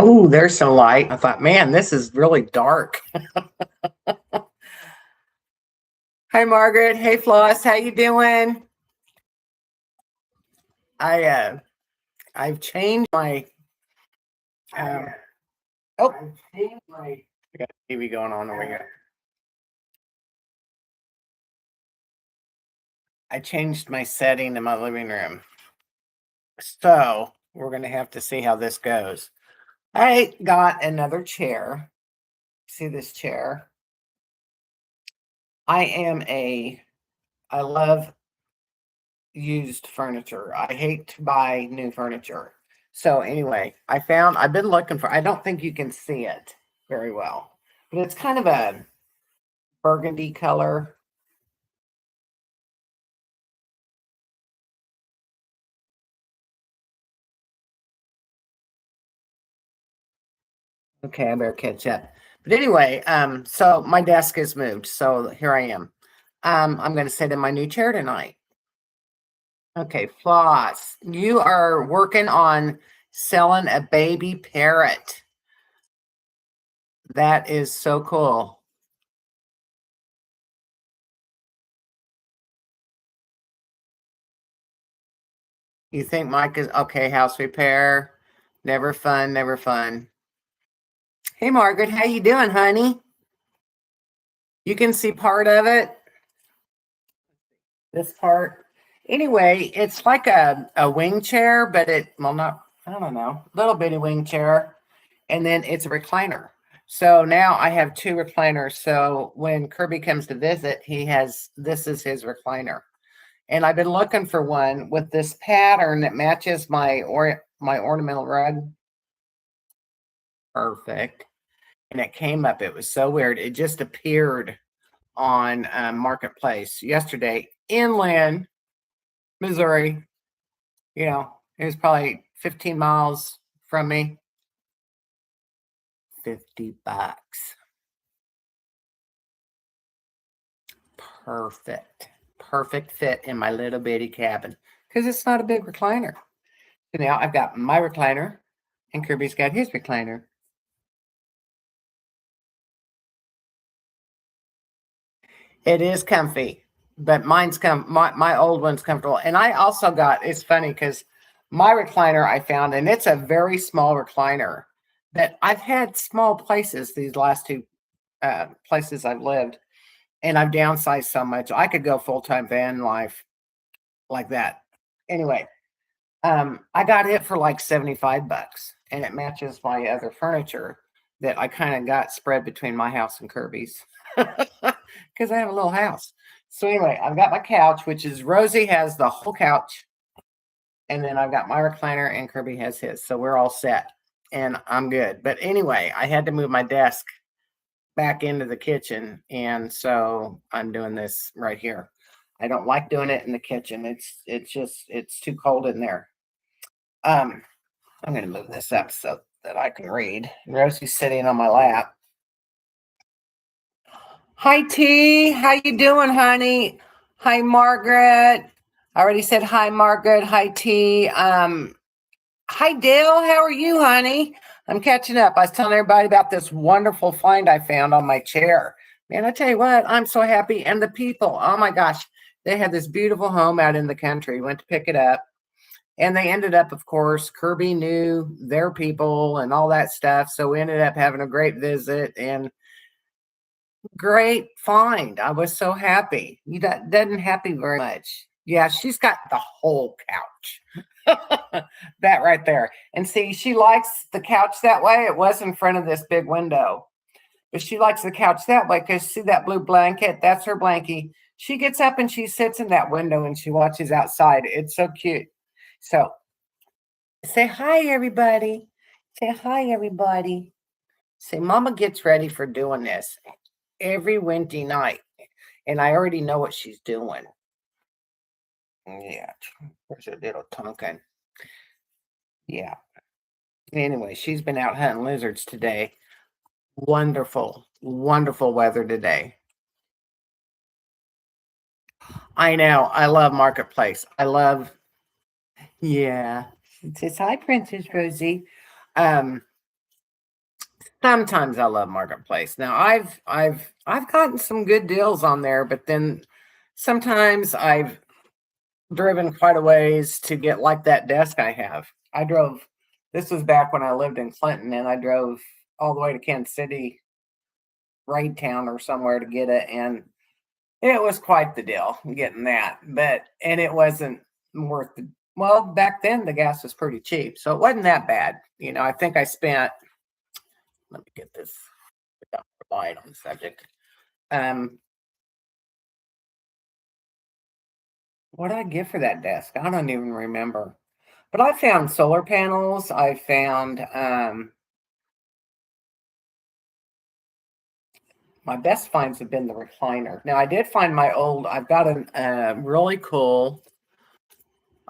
Oh, there's some light. I thought, man, this is really dark. Hi, Margaret. Hey, Floss. How you doing? I've changed my I've changed my I got TV going on over here. I changed my setting in my living room. So we're gonna have to see how this goes. I got another chair. See this chair? I love used furniture. I hate to buy new furniture. So anyway, I've been looking for, I don't think you can see it very well, but it's kind of a burgundy color. Okay, I better catch up. But anyway, so my desk is moved. So here I am. I'm going to sit in my new chair tonight. Okay, Floss, you are working on selling a baby parrot. That is so cool. You think Mike is okay? House repair, never fun, never fun. Hey, Margaret, how you doing, honey? You can see part of it. This part. Anyway, it's like a wing chair, but not, I don't know, little bitty wing chair. And then it's a recliner. So now I have two recliners. So when Kirby comes to visit, this is his recliner. And I've been looking for one with this pattern that matches my ornamental rug. Perfect. And it came up. It was so weird. It just appeared on Marketplace yesterday in Lin, Missouri. You know, it was probably 15 miles from me. $50. Perfect fit in my little bitty cabin because it's not a big recliner. So now I've got my recliner and Kirby's got his recliner. It is comfy, but my old one's comfortable. And I also got, it's funny because my recliner I found, and it's a very small recliner that I've had small places these last two places I've lived, and I've downsized so much. I could go full-time van life like that. Anyway, I got it for like $75 and it matches my other furniture that I kind of got spread between my house and Kirby's because I have a little house. So anyway, I've got my couch, which is Rosie has the whole couch, and then I've got my recliner and Kirby has his. So we're all set and I'm good. But anyway, I had to move my desk back into the kitchen, and so I'm doing this right here. I don't like doing it in the kitchen. It's too cold in there. I'm going to move this up so that I can read. Rosie's sitting on my lap. Hi, T. How you doing, honey? Hi, Margaret. I already said hi, Margaret. Hi, T. Hi, Dale. How are you, honey? I'm catching up. I was telling everybody about this wonderful find I found on my chair. Man, I tell you what, I'm so happy. And the people, oh my gosh, they had this beautiful home out in the country. Went to pick it up. And they ended up, of course, Kirby knew their people and all that stuff. So we ended up having a great visit and great find. I was so happy. You doesn't happen very much. Yeah, she's got the whole couch. That right there. And see, she likes the couch that way. It was in front of this big window. But she likes the couch that way because see that blue blanket? That's her blankie. She gets up and she sits in that window and she watches outside. It's so cute. So say hi, everybody. Say hi, everybody. Say, Mama gets ready for doing this every Wednesday night, and I already know what she's doing. Yeah, there's a little Tonkin. Yeah. Anyway, she's been out hunting lizards today. Wonderful, wonderful weather today. I know. I love Marketplace. Yeah. It says, hi, Princess Rosie. Sometimes I love Marketplace. Now I've gotten some good deals on there, but then sometimes I've driven quite a ways to get like that desk I have. I drove, this was back when I lived in Clinton, and I drove all the way to Kansas City, Raid Town or somewhere to get it, and it was quite the deal getting that. But and it wasn't worth the, well, back then the gas was pretty cheap, so it wasn't that bad. You know, I think I spent, let me get this without relying on the subject. Um, what did I get for that desk? I don't even remember. But I found solar panels. I found my best finds have been the recliner. Now I did find my old. I've got a really cool.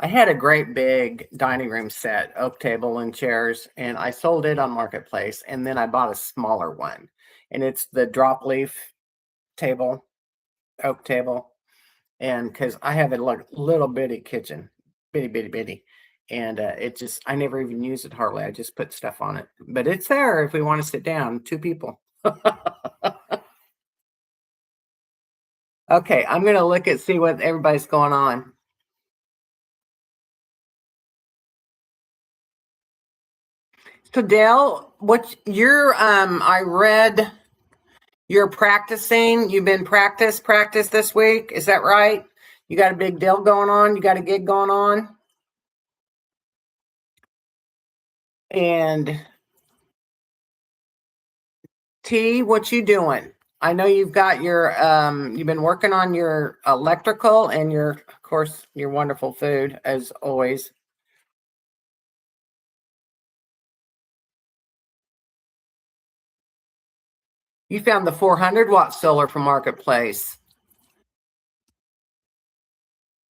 I had a great big dining room set, oak table and chairs, and I sold it on Marketplace. And then I bought a smaller one, and it's the drop leaf table, oak table, and because I have a little bitty kitchen, bitty, and it just, I never even use it hardly. I just put stuff on it, but it's there if we want to sit down, 2 people. Okay, I'm gonna look at see what everybody's going on. So Dale, what you're I read you're practicing. You've been practice this week. Is that right? You got a big deal going on. You got a gig going on. And T, what you doing? I know you've got your you've been working on your electrical and your, of course, your wonderful food as always. You found the 400-watt solar from Marketplace.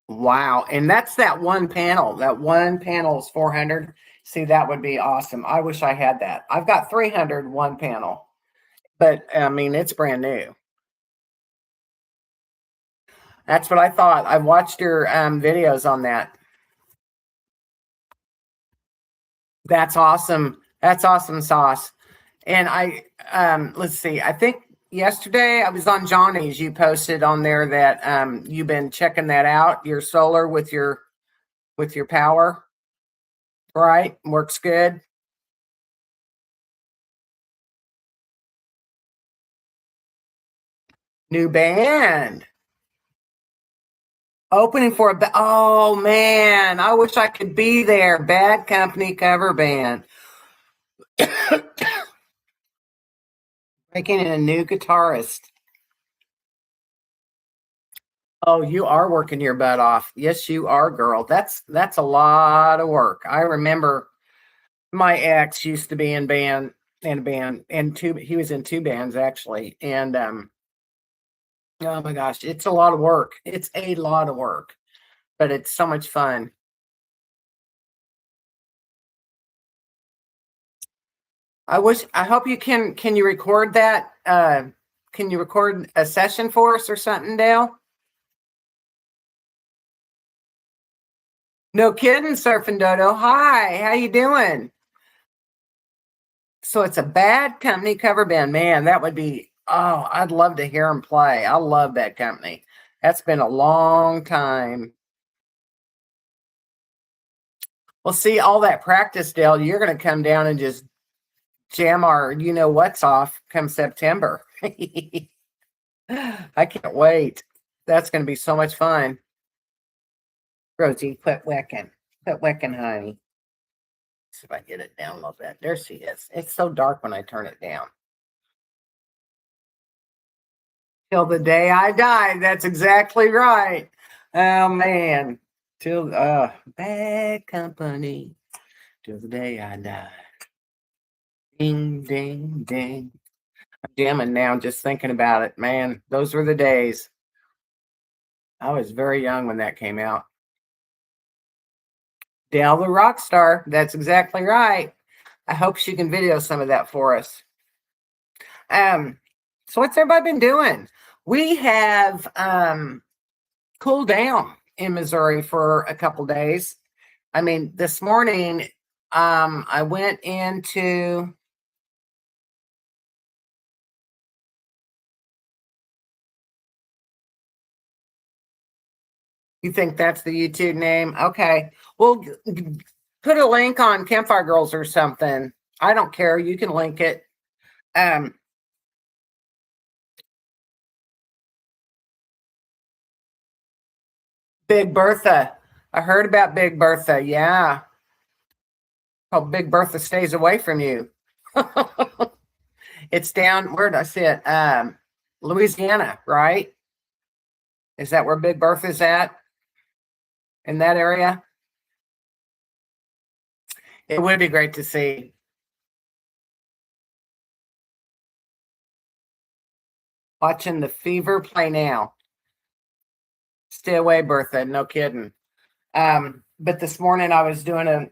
Wow. And that's that one panel. That one panel is 400. See, that would be awesome. I wish I had that. I've got 300 one panel, but I mean, it's brand new. That's what I thought. I've watched your videos on that. That's awesome. That's awesome sauce. And I, let's see, I think yesterday I was on Johnny's. You posted on there that you've been checking that out, your solar with your power, right? Works good. New band. Opening for oh man, I wish I could be there. Bad Company cover band. Breaking in a new guitarist. Oh, you are working your butt off. Yes, you are, girl. That's a lot of work. I remember my ex used to be in a band and two, he was in 2 bands actually. And oh my gosh, it's a lot of work. It's a lot of work, but it's so much fun. I hope you can you record that? Can you record a session for us or something, Dale? No kidding, Surfing Dodo. Hi, how you doing? So it's a Bad Company cover band. Man, that would be, oh, I'd love to hear them play. I love Bad Company. That's been a long time. Well, see, all that practice, Dale, you're going to come down and just jam our you know what's off come September. I can't wait. That's going to be so much fun. Rosie, quit wicking. Quit wicking, honey. See if I get it down a little bit. There she is. It's so dark when I turn it down. Till the day I die. That's exactly right. Oh man. Till Bad Company. Till the day I die. Ding ding ding. I'm jamming now just thinking about it. Man, those were the days. I was very young when that came out. Dale the rock star. That's exactly right. I hope she can video some of that for us. So what's everybody been doing? We have cooled down in Missouri for a couple days. I mean, this morning I went into You think that's the YouTube name? Okay. Well, put a link on Campfire Girls or something. I don't care. You can link it. Um, Big Bertha. I heard about Big Bertha. Yeah. Oh, Big Bertha stays away from you. It's down, where did I see it? Louisiana, right? Is that where Big Bertha's at? In that area? It would be great to see. Watching the fever play now. Stay away, Bertha. No kidding. But this morning I was doing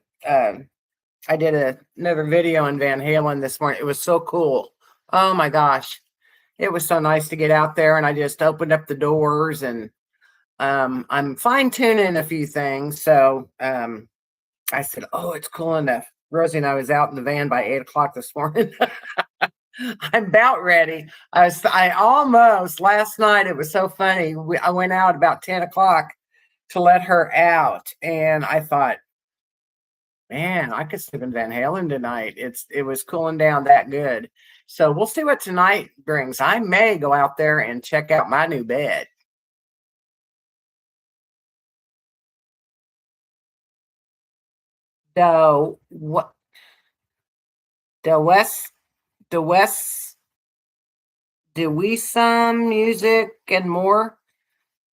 I did another video in Van Halen this morning. It was so cool. Oh my gosh. It was so nice to get out there, and I just opened up the doors, and I'm fine tuning a few things. So I said, "Oh, it's cool enough." Rosie and I was out in the van by 8 o'clock this morning. I'm about ready. I almost last night. It was so funny. I went out about 10 o'clock to let her out, and I thought, man, I could sleep in Van Halen tonight. It was cooling down that good. So we'll see what tonight brings. I may go out there and check out my new bed. The what? The West, the West, do we some music and more?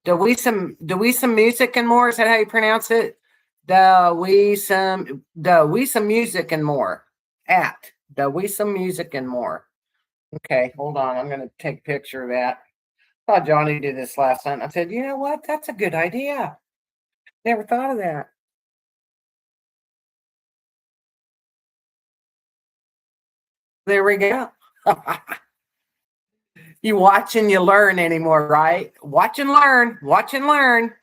Do we some music and more? Is that how you pronounce it? The we some music and more at the we some music and more. Okay, hold on. I'm gonna take a picture of that. I thought Johnny did this last night. I said, you know what? That's a good idea. Never thought of that. There we go. You watch and you learn anymore, right? Watch and learn. Watch and learn.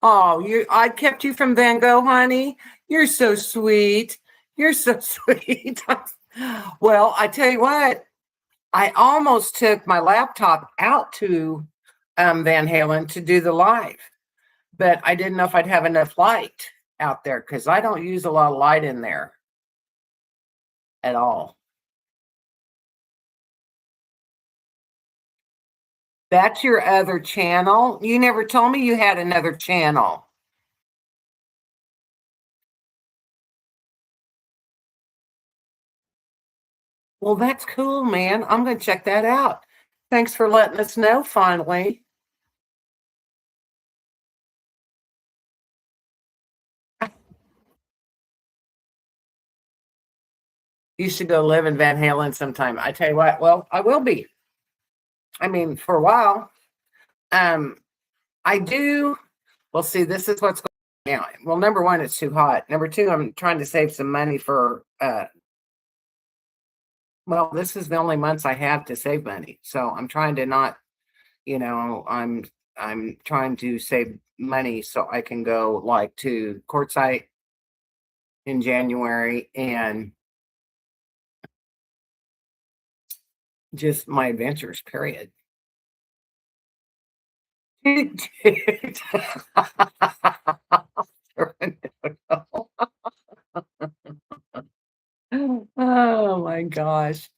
Oh, I kept you from Van Gogh, honey. You're so sweet. You're so sweet. Well, I tell you what, I almost took my laptop out to Van Halen to do the live, but I didn't know if I'd have enough light out there because I don't use a lot of light in there at all. That's your other channel. You never told me you had another channel. Well, that's cool, man. I'm going to check that out. Thanks for letting us know finally. You should go live in Van Halen sometime. I tell you what, well, I will be. I mean, for a while. Um, I do. Well, see, this is what's going on now. Well, number one, it's too hot. Number two, I'm trying to save some money for well, this is the only months I have to save money. So I'm trying to not, I'm trying to save money so I can go like to Quartzsite in January and just my adventures, period. Oh my gosh.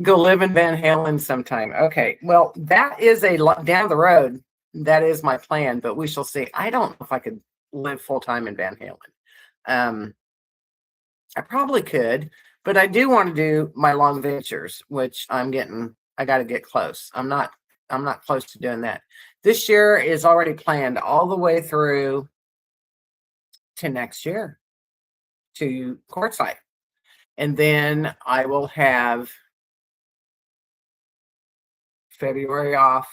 Go live in Van Halen sometime. Okay. Well, that is down the road. That is my plan, but we shall see. I don't know if I could live full time in Van Halen. Um, I probably could, but I do want to do my long ventures, which I got to get close. I'm not close to doing that. This year is already planned all the way through to next year to Quartzsite. And then I will have February off.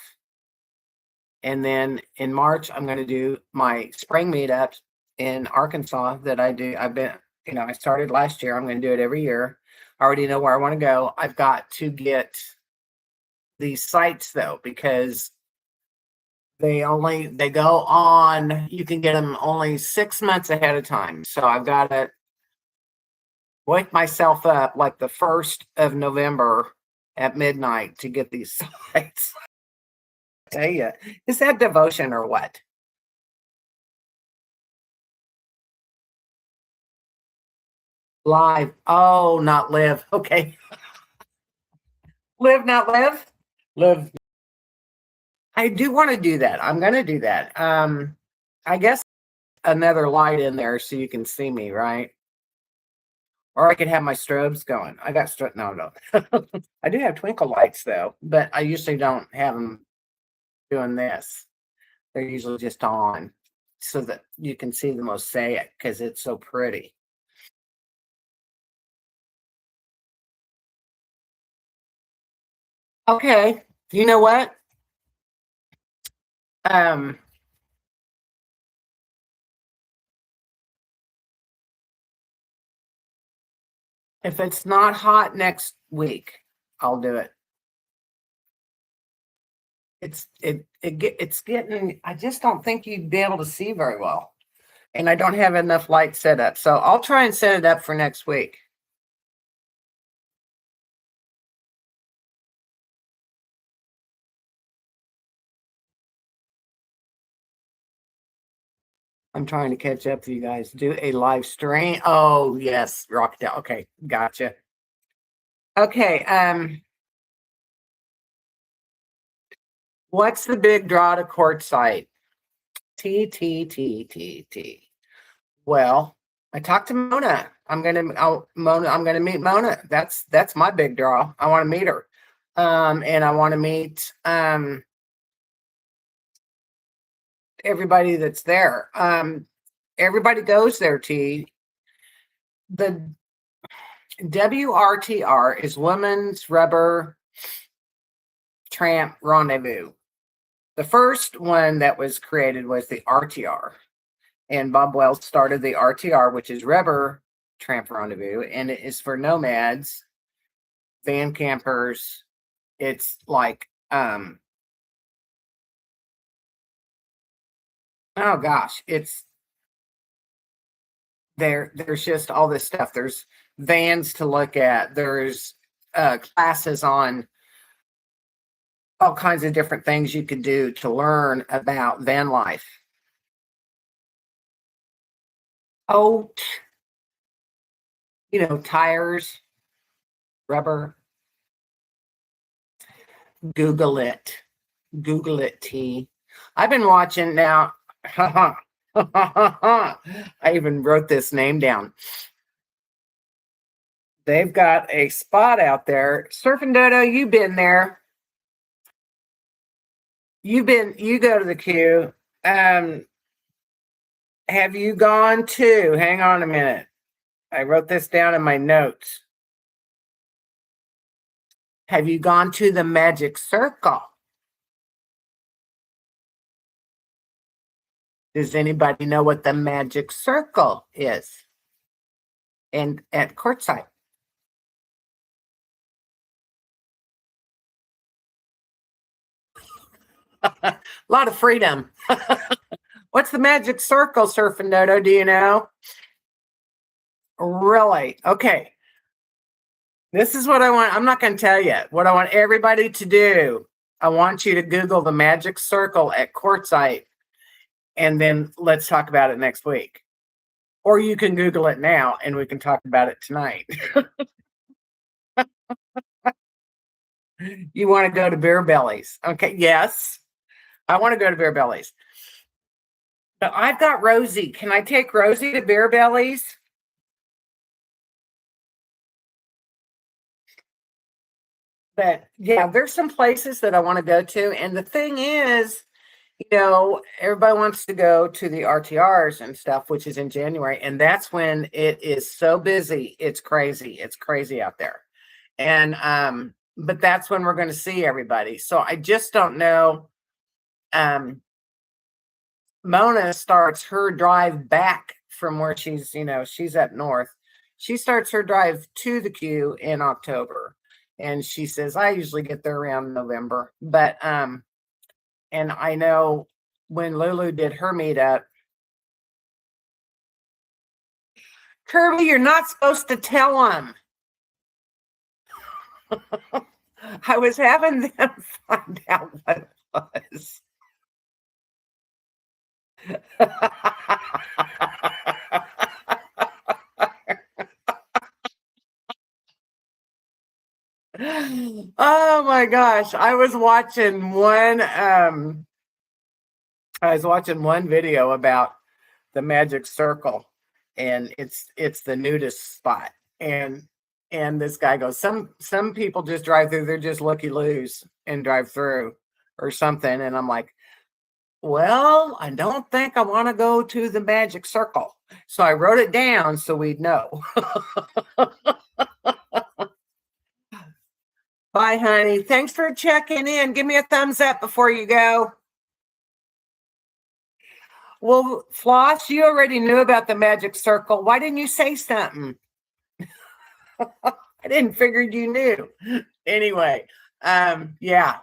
And then in March, I'm going to do my spring meetups in Arkansas that I do. I started last year. I'm going to do it every year. I already know where I want to go. I've got to get these sites though, because they go on, you can get them only 6 months ahead of time. So I've got to wake myself up like the 1st of November at midnight to get these sites. I tell you, is that devotion or what? Live. Oh, not live. Okay. Live, not live. Live. I do want to do that. I'm going to do that. I guess another light in there so you can see me, right? Or I could have my strobes going. I got no. I do have twinkle lights though, but I usually don't have them doing this. They're usually just on so that you can see the mosaic because it's so pretty. Okay. You know what? Um, if it's not hot next week, I'll do it. It's getting. I just don't think you'd be able to see very well, and I don't have enough light set up. So I'll try and set it up for next week. I'm trying to catch up to you guys. Do a live stream. Oh yes, rock down. Okay, gotcha. Okay. What's the big draw to quartzite? T T T T T. Well, I talked to Mona. I'm gonna meet Mona. That's my big draw. I want to meet her. And I want to meet everybody that's there. Everybody goes there, T. The WRTR is Women's Rubber Tramp Rendezvous. The first one that was created was the RTR. And Bob Wells started the RTR, which is Rubber Tramp Rendezvous, and it is for nomads, van campers. It's like, oh gosh, it's there's just all this stuff. There's vans to look at. There's classes on all kinds of different things you could do to learn about van life. Oh, tires, rubber. Google it. Google it, T. I've been watching now. I even wrote this name down. They've got a spot out there. Surfing Dodo, you've been there. You go to the queue. Have you gone to, hang on a minute. I wrote this down in my notes. Have you gone to the Magic Circle? Does anybody know what the Magic Circle is? And at Quartzsite. A lot of freedom. What's the Magic Circle, Surfing Dodo? Do you know? Really? Okay. This is what I want. I'm not going to tell you what I want everybody to do. I want you to Google the Magic Circle at Quartzsite, and then let's talk about it next week. Or you can Google it now, and we can talk about it tonight. You want to go to Beer Bellies? Okay. Yes, I want to go to Beer Bellies. But I've got Rosie. Can I take Rosie to Beer Bellies? But yeah, there's some places that I want to go to. And the thing is, everybody wants to go to the RTRs and stuff, which is in January. And that's when it is so busy. It's crazy. It's crazy out there. And, but that's when we're going to see everybody. So I just don't know. Mona starts her drive back from where she's up north. She starts her drive to the queue in October. And she says, I usually get there around November. But, and I know when Lulu did her meetup, Kirby, you're not supposed to tell them. I was having them find out what it was. Oh my gosh. I was watching one video about the magic circle, and it's the nudist spot. And this guy goes, some people just drive through, they're just looky loos and drive through or something. And I'm like, well, I don't think I want to go to the magic circle. So I wrote it down so we'd know. Bye, honey. Thanks for checking in. Give me a thumbs up before you go. Well, Floss, you already knew about the magic circle. Why didn't you say something? I didn't figure you knew. Anyway, yeah.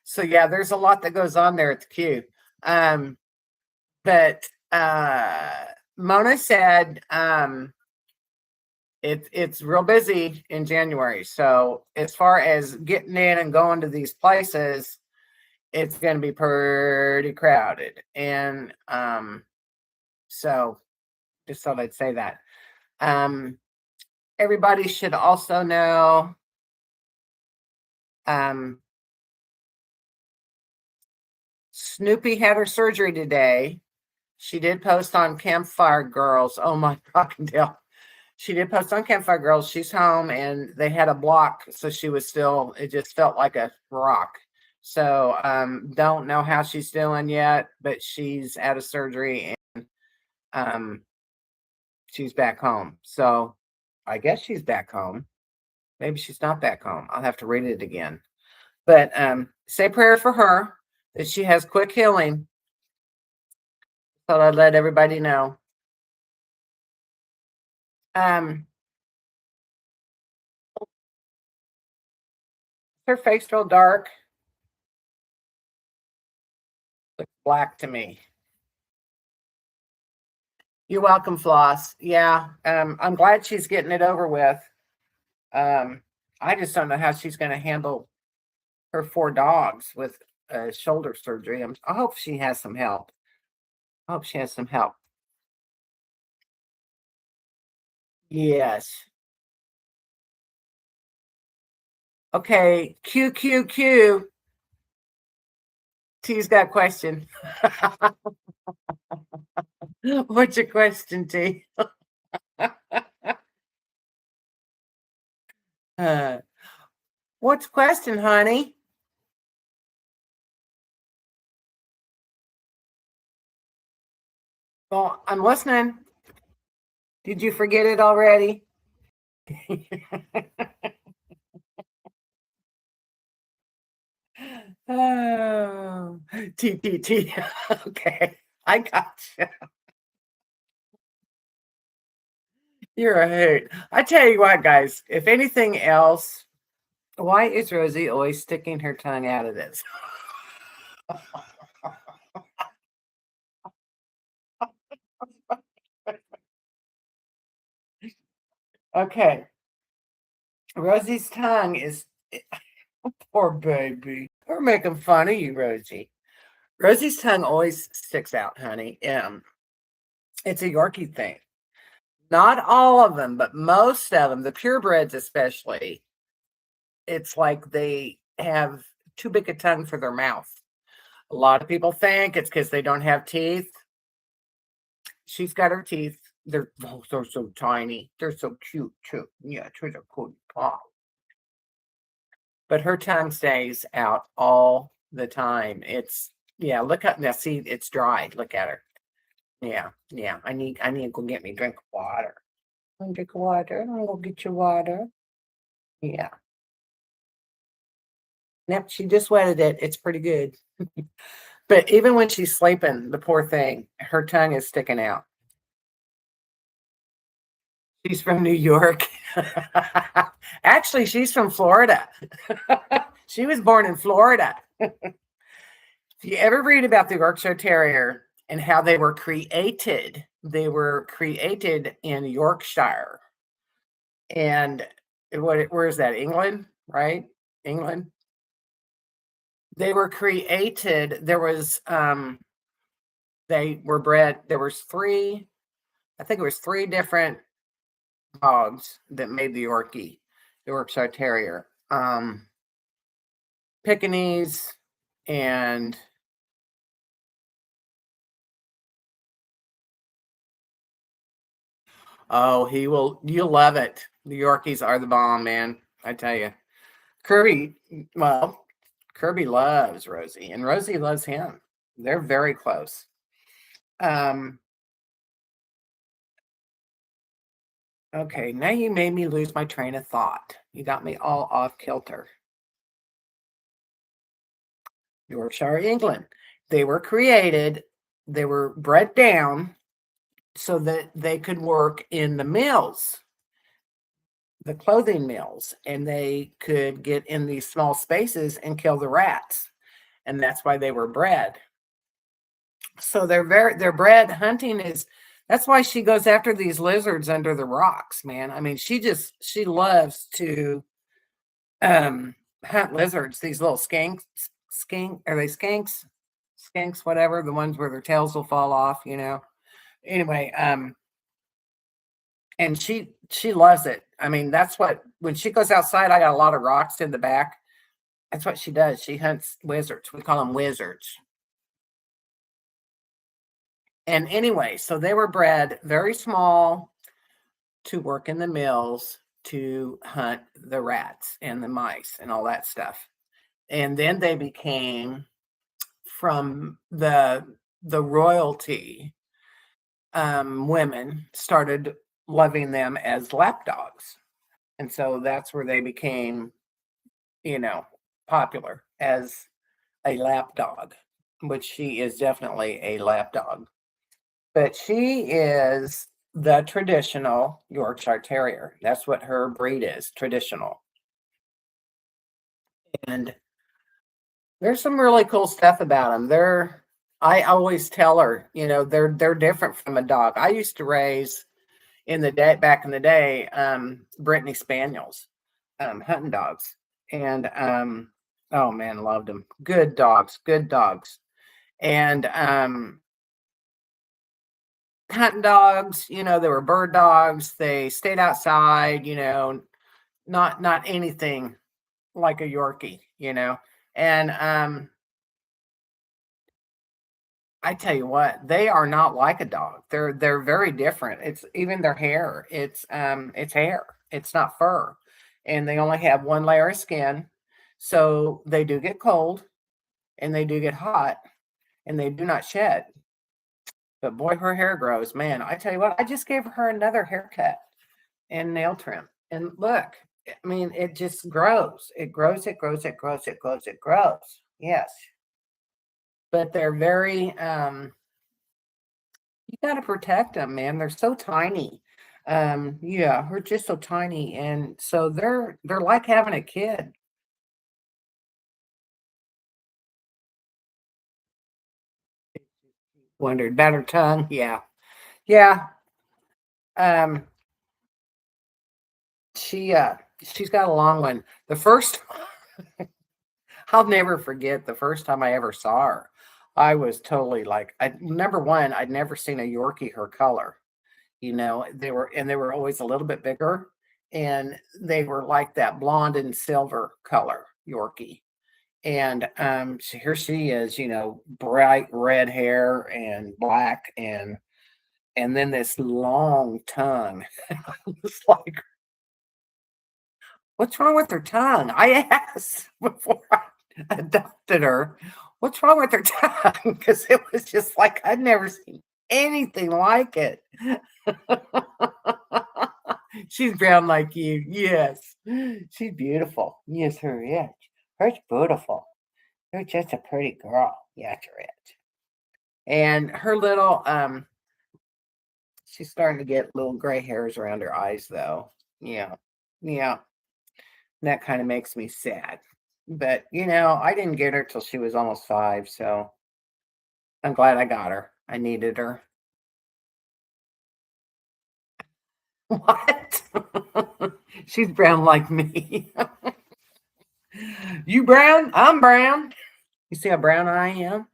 So yeah, there's a lot that goes on there at the queue. But Mona said it's real busy in January. So as far as getting in and going to these places, it's going to be pretty crowded. And so just thought I'd say that. Everybody should also know Snoopy had her surgery today. She did post on Campfire Girls. Oh my Rockendale. She did post on Campfire Girls. She's home and they had a block. So she was still, it just felt like a rock. So don't know how she's doing yet, but she's out of surgery and she's back home. So I guess she's back home. Maybe she's not back home. I'll have to read it again. But say prayer for her that she has quick healing. So I'd let everybody know. Her face real dark. Looks black to me. You're welcome, Floss. Yeah, I'm glad she's getting it over with. I just don't know how she's going to handle her 4 dogs with shoulder surgery. I hope she has some help. I hope she has some help. Yes. Okay, Q. T's got a question. What's your question, T? What's the question, honey? Well, I'm listening. Did you forget it already? Oh, T. Okay, I got you. You're a hoot. I tell you what, guys, if anything else, why is Rosie always sticking her tongue out of this? Okay. Rosie's tongue is poor baby. We're making fun of you, Rosie. Rosie's tongue always sticks out, honey. It's a Yorkie thing. Not all of them, but most of them, the purebreds especially, it's like they have too big a tongue for their mouth. A lot of people think it's because they don't have teeth. She's got her teeth. They're so tiny. They're so cute too. Yeah, she's a cool paw. But her tongue stays out all the time. Look up now. See, it's dry. Look at her. Yeah. I need to go get me a drink of water. Drink water. I'm gonna get you water. Yeah. Yep, she just wetted it. It's pretty good. But even when she's sleeping, the poor thing, her tongue is sticking out. She's from New York. Actually, she's from Florida. She was born in Florida. If you ever read about the Yorkshire Terrier and how they were created in Yorkshire. And where is that? England? right? England. They were created. They were bred. There was three. I think it was three different dogs that made the Yorkshire Terrier. Pekingese and oh, you'll love it. The Yorkies are the bomb, man. I tell you. Kirby, well, Kirby loves Rosie, and Rosie loves him. They're very close. Okay, now you made me lose my train of thought. You got me all off kilter. Yorkshire, England. They were created, they were bred down so that they could work in the mills, the clothing mills, and they could get in these small spaces and kill the rats. And that's why they were bred. So they're bred hunting is that's why she goes after these lizards under the rocks, man. I mean, she loves to hunt lizards, these little are they skinks? Skinks, whatever, the ones where their tails will fall off, you know. Anyway, and she loves it. I mean, that's what when she goes outside, I got a lot of rocks in the back. That's what she does. She hunts wizards. We call them wizards. And anyway, so they were bred very small to work in the mills to hunt the rats and the mice and all that stuff. And then they became from the royalty, women started loving them as lap dogs. And so that's where they became, you know, popular as a lap dog, which she is definitely a lap dog. But she is the traditional Yorkshire Terrier. That's what her breed is, traditional. And there's some really cool stuff about them. I always tell her, you know, they're different from a dog. I used to raise back in the day, Brittany Spaniels, hunting dogs. And oh man, loved them. Good dogs, good dogs. And hunting dogs, you know, they were bird dogs. They stayed outside, you know, not anything like a Yorkie, you know. And I tell you what, they are not like a dog. They're very different. It's even their hair. It's hair. It's not fur. And they only have one layer of skin. So they do get cold and they do get hot and they do not shed. But boy, her hair grows. Man, I tell you what, I just gave her another haircut and nail trim. And look, I mean, it just grows. It grows, it grows, it grows, it grows, it grows. Yes. But they're very you gotta protect them, man. They're so tiny. Yeah, we're just so tiny, and so they're like having a kid. Wondered about her tongue. Yeah, yeah. Um, she's got a long one. The first, I'll never forget the first time I ever saw her. I was totally like, number one, I'd never seen a Yorkie her color. You know, they were always a little bit bigger, and they were like that blonde and silver color Yorkie. And so here she is, you know, bright red hair and black and then this long tongue. It's like, what's wrong with her tongue? I asked before I adopted her, what's wrong with her tongue? Because it was just like I'd never seen anything like it. She's brown like you. Yes. She's beautiful. Yes, her is. Her's beautiful. You're just a pretty girl. Yes, you're it. And her little she's starting to get little gray hairs around her eyes though. Yeah. Yeah. That kind of makes me sad. But you know, I didn't get her till she was almost 5, so I'm glad I got her. I needed her. What? She's brown like me. You brown? I'm brown. You see how brown I am?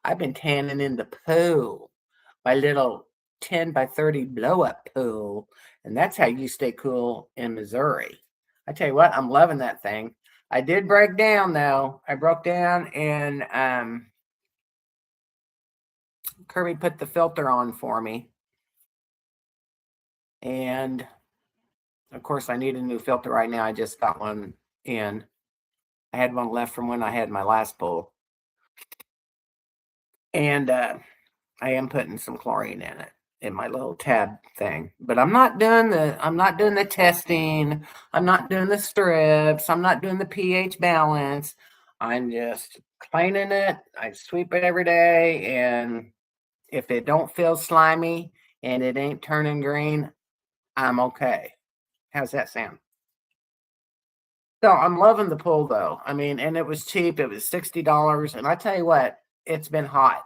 I've been tanning in the pool, my little 10 by 30 blow up pool. And that's how you stay cool in Missouri. I tell you what, I'm loving that thing. I did break down though. I broke down and Kirby put the filter on for me. And of course, I need a new filter right now. I just got one in. I had one left from when I had my last pool. And I am putting some chlorine in it in my little tab thing. But I'm not doing the testing. I'm not doing the strips. I'm not doing the pH balance. I'm just cleaning it. I sweep it every day, and if it don't feel slimy and it ain't turning green, I'm okay. How's that sound? So I'm loving the pool though. I mean, and it was cheap. It was $60. And I tell you what, it's been hot.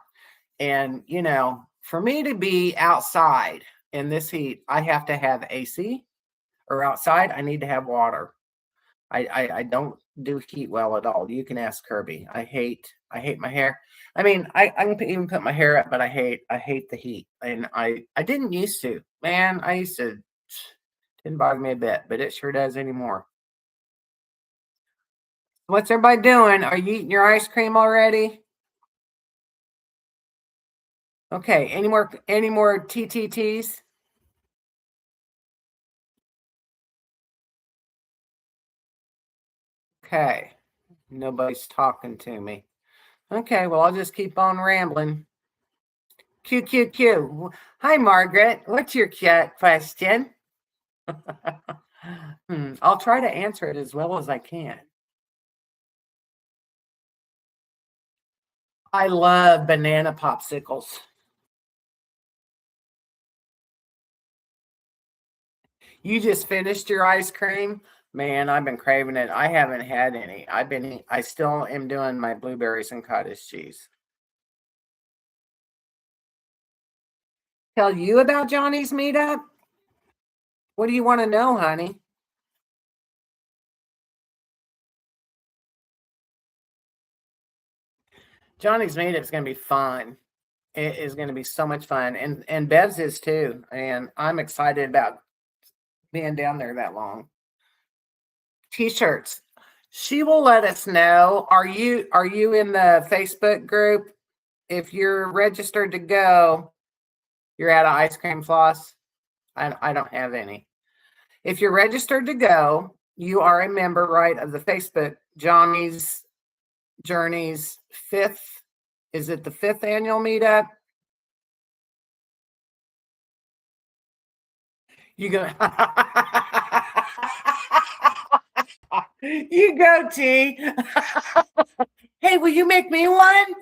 And, you know, for me to be outside in this heat, I have to have AC, or outside, I need to have water. I don't do heat well at all. You can ask Kirby. I hate my hair. I mean, I can even put my hair up, but I hate the heat. And I didn't used to. Man, I used to, didn't bother me a bit, but it sure does anymore. What's everybody doing? Are you eating your ice cream already? Okay, any more TTTs? Okay. Nobody's talking to me. Okay, well, I'll just keep on rambling. Q, Q, Q. Hi, Margaret. What's your question? I'll try to answer it as well as I can. I love banana popsicles. You just finished your ice cream? Man, I've been craving it. I haven't had any. I still am doing my blueberries and cottage cheese. Tell you about Johnny's meetup? What do you want to know, honey? Johnny's meetup is going to be fun. It is going to be so much fun, and Bev's is too. And I'm excited about being down there that long. T-shirts. She will let us know. Are you in the Facebook group? If you're registered to go, you're out of ice cream floss. I don't have any. If you're registered to go, you are a member, right, of the Facebook Johnny's Journeys fifth. Is it the fifth annual meetup? You go. You go, T. Hey, will you make me one?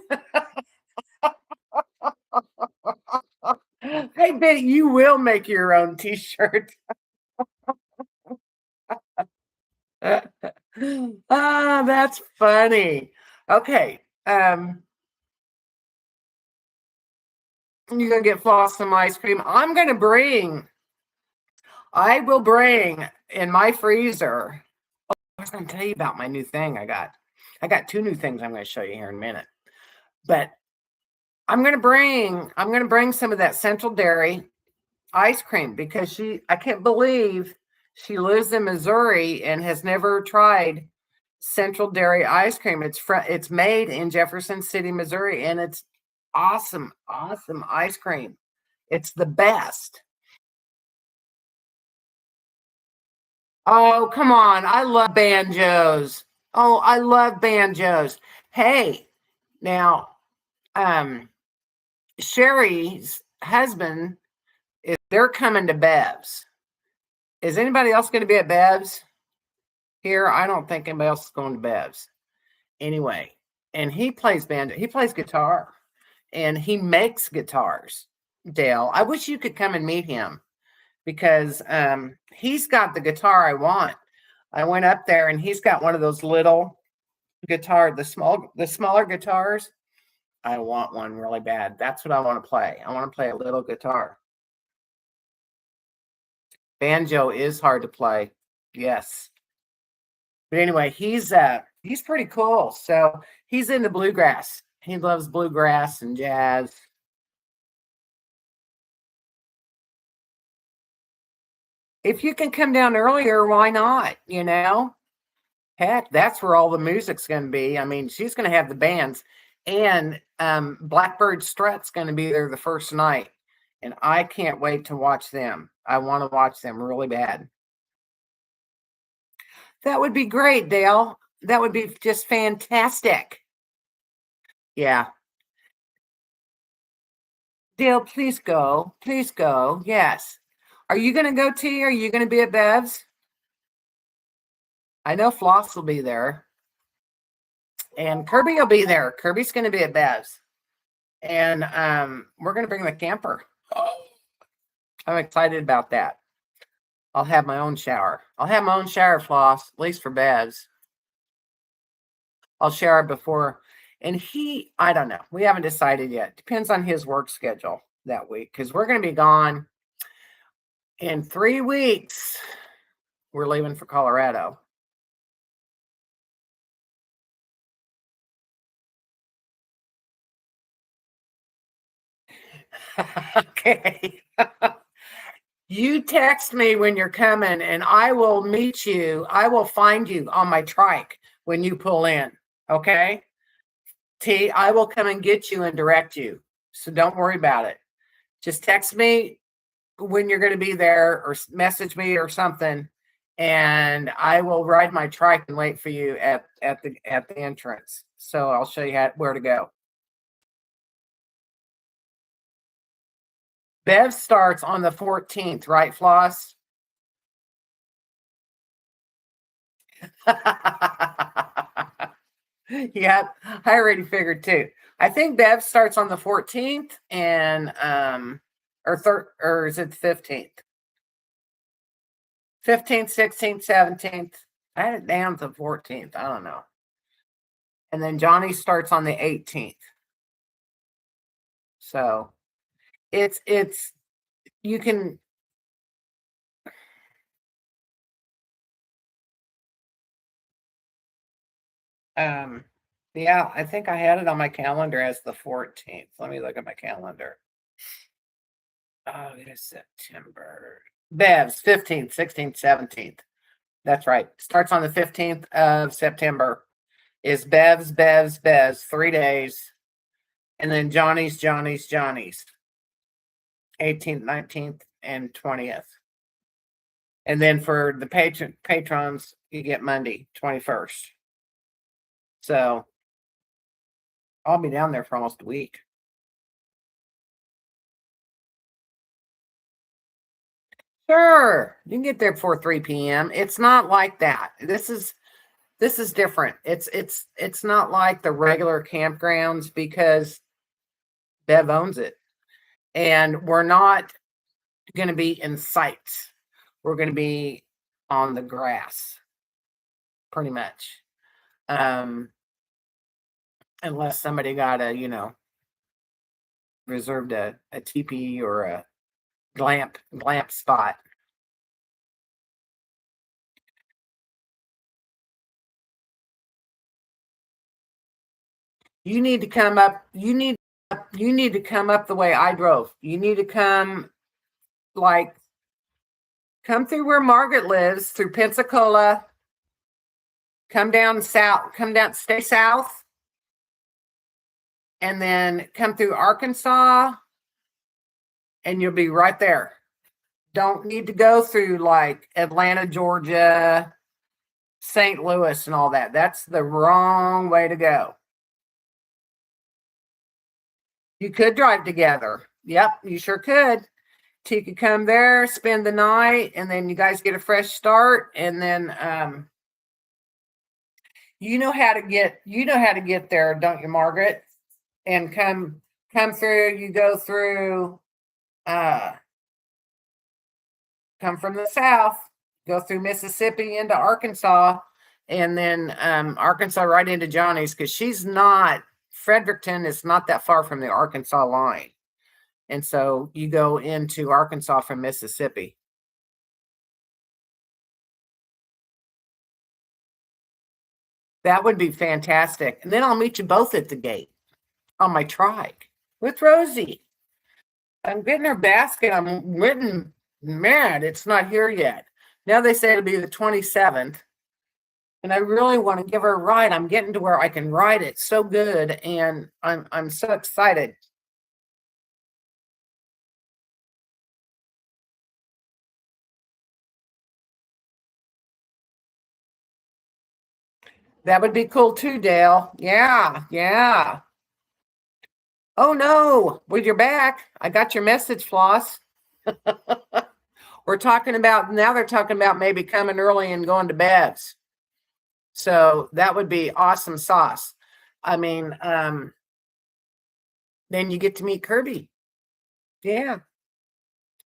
I bet you will make your own T-shirt. Ah, that's funny. Okay. You're gonna get floss some ice cream. I will bring in my freezer. I was gonna tell you about my new thing I got. I got two new things I'm gonna show you here in a minute. But I'm gonna bring some of that Central Dairy ice cream because I can't believe she lives in Missouri and has never tried Central Dairy ice cream. It's made in Jefferson City, Missouri, and it's awesome ice cream. It's the best. Oh, come on. I love banjos. Oh, I love banjos. Hey, now Sherry's husband, if they're coming to Bev's, is anybody else going to be at Bev's here? I don't think anybody else is going to Bev's. Anyway, and he plays banjo. He plays guitar, and he makes guitars. Dale, I wish you could come and meet him because he's got the guitar I want. I went up there, and he's got one of those little the smaller guitars. I want one really bad. That's what I want to play. I want to play a little guitar. Banjo is hard to play. Yes. But anyway, he's pretty cool. So he's into bluegrass. He loves bluegrass and jazz. If you can come down earlier, why not? You know, heck, that's where all the music's going to be. I mean, she's going to have the bands, and Blackbird Strut's going to be there the first night, and I can't wait to watch them. I want to watch them really bad. That would be great, Dale. That would be just fantastic. Yeah. Dale, please go. Please go. Yes. Are you going to go, T? Are you going to be at Bev's? I know Floss will be there. And Kirby will be there. Kirby's going to be at Bev's. And we're going to bring the camper. I'm excited about that. I'll have my own shower. I'll have my own shower, Floss, at least for Bev's. I'll shower before. And I don't know. We haven't decided yet. Depends on his work schedule that week, because we're going to be gone in 3 weeks. We're leaving for Colorado. Okay. You text me when you're coming, and I will meet you. I will find you on my trike when you pull in. Okay? T, I will come and get you and direct you. So don't worry about it. Just text me when you're going to be there, or message me or something, and I will ride my trike and wait for you at the entrance. So I'll show you where to go. Bev starts on the 14th, right, Floss? Yeah, I already figured too. I think Bev starts on the 14th, and or is it the 15th? 15th, 16th, 17th. I had it down to the 14th. I don't know. And then Johnny starts on the 18th. So it's you can yeah, I think I had it on my calendar as the 14th. Let me look at my calendar. Oh, it is September. Bev's 15th, 16th, 17th. That's right. Starts on the 15th of September. Is Bev's 3 days. And then Johnny's 18th, 19th, and 20th. And then for the patrons, you get Monday, 21st. So I'll be down there for almost a week. Sure, you can get there before 3 p.m. It's not like that. This is different. It's not like the regular campgrounds, because Bev owns it, and we're not going to be in sight. We're going to be on the grass, pretty much, unless somebody got reserved a teepee or a glamp spot. You need to come up. You need to come up the way I drove. You need to come through where Margaret lives, through Pensacola. Come down south. Stay south, and then come through Arkansas, and you'll be right there. Don't need to go through like Atlanta, Georgia, St. Louis, and all that. That's the wrong way to go. You could drive together. Yep, you sure could. You could come there, spend the night, and then you guys get a fresh start. And then you know how to get there, don't you, Margaret? And come through. You go through. Come from the south, go through Mississippi into Arkansas, and then Arkansas right into Johnny's, because Fredericton is not that far from the Arkansas line. And so you go into Arkansas from Mississippi. That would be fantastic. And then I'll meet you both at the gate on my trike with Rosie. I'm getting her basket. I'm getting mad. It's not here yet. Now they say it'll be the 27th. And I really want to give her a ride. I'm getting to where I can ride it so good. And I'm so excited. That would be cool too, Dale. Yeah, yeah. Oh no, with your back. I got your message, Floss. We're talking about now they're talking about maybe coming early and going to beds. So that would be awesome sauce. I mean, then you get to meet Kirby. Yeah,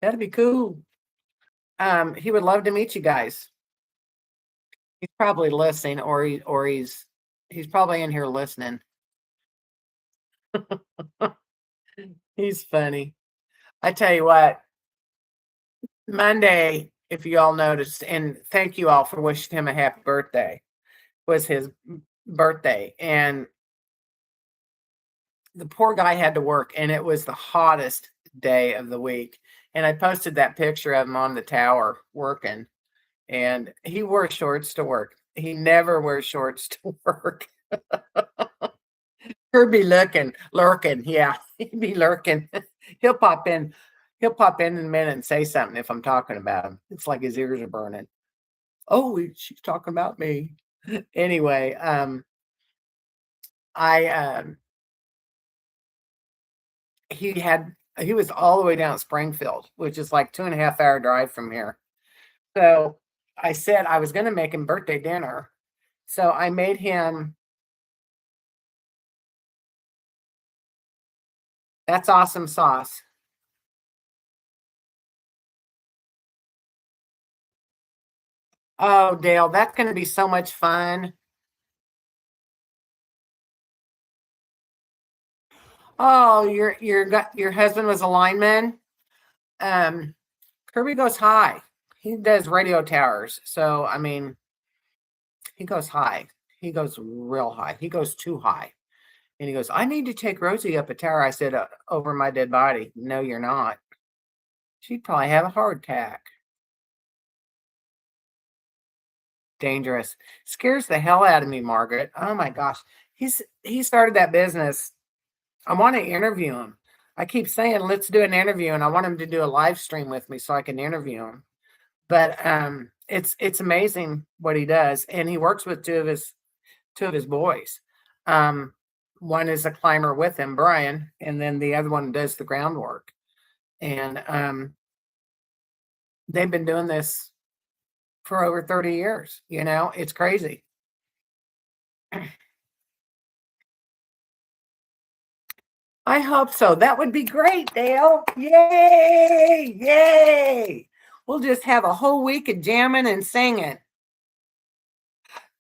that'd be cool. He would love to meet you guys. He's probably listening, or he's probably in here listening. He's funny. I tell you what, Monday, if you all noticed, and thank you all for wishing him a happy birthday, was his birthday. And the poor guy had to work, and it was the hottest day of the week. And I posted that picture of him on the tower working, and he wore shorts to work. He never wears shorts to work. He'll be lurking. Yeah, he'd be lurking. He'll pop in. He'll pop in a minute and say something if I'm talking about him. It's like his ears are burning. Oh, she's talking about me. Anyway, he was all the way down at Springfield, which is like 2.5 hour drive from here. So I said I was going to make him birthday dinner. So I made him. That's awesome sauce. Oh, Dale, that's going to be so much fun. Oh, your husband was a lineman. Um, Kirby goes high. He does radio towers. So I mean, he goes high. He goes real high. He goes too high. And he goes, I need to take Rosie up a tower. I said, over my dead body. No, you're not. She'd probably have a heart attack. Dangerous. Scares the hell out of me, Margaret. Oh my gosh. He started that business. I want to interview him. I keep saying, let's do an interview, and I want him to do a live stream with me so I can interview him. But it's amazing what he does. And he works with two of his boys. One is a climber with him, Brian, and then the other one does the groundwork. And they've been doing this for over 30 years. It's crazy. I hope so. That would be great, Dale. Yay! Yay! We'll just have a whole week of jamming and singing.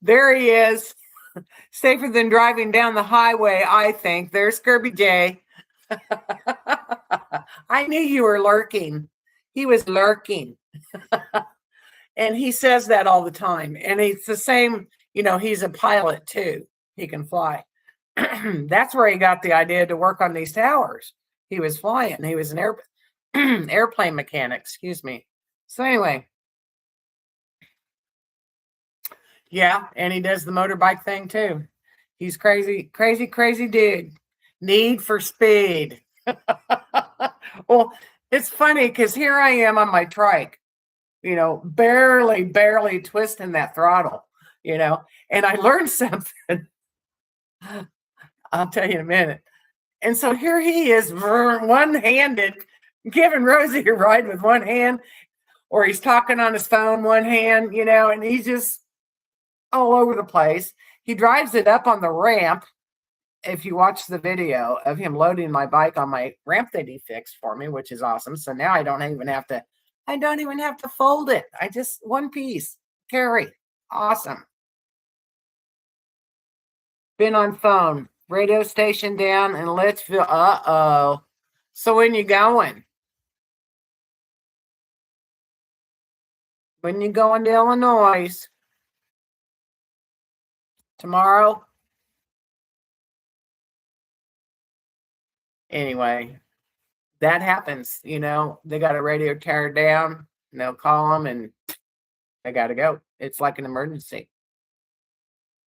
There he is. Safer than driving down the highway, I think. There's Kirby J. I knew you were lurking. He was lurking. And he says that all the time. And it's the same, he's a pilot too. He can fly. That's where he got the idea to work on these towers. He was flying. He was an airplane mechanic, excuse me. So anyway. Yeah, and he does the motorbike thing too. He's crazy, crazy, crazy dude. Need for speed. Well, it's funny because here I am on my trike, barely twisting that throttle, and I learned something. I'll tell you in a minute. And so here he is, one-handed, giving Rosie a ride with one hand, or he's talking on his phone, one hand, and he's just all over the place. He drives it up on the ramp. If you watch the video of him loading my bike on my ramp that he fixed for me, which is awesome. So now I don't even have to fold it. I just one piece carry. Awesome. Been on phone, radio station down in Litchfield. Uh-oh. So when you going? When you going to Illinois? tomorrow. Anyway, that happens. You know, they got a radio tear down, and they'll call them, and they got to go. It's like an emergency.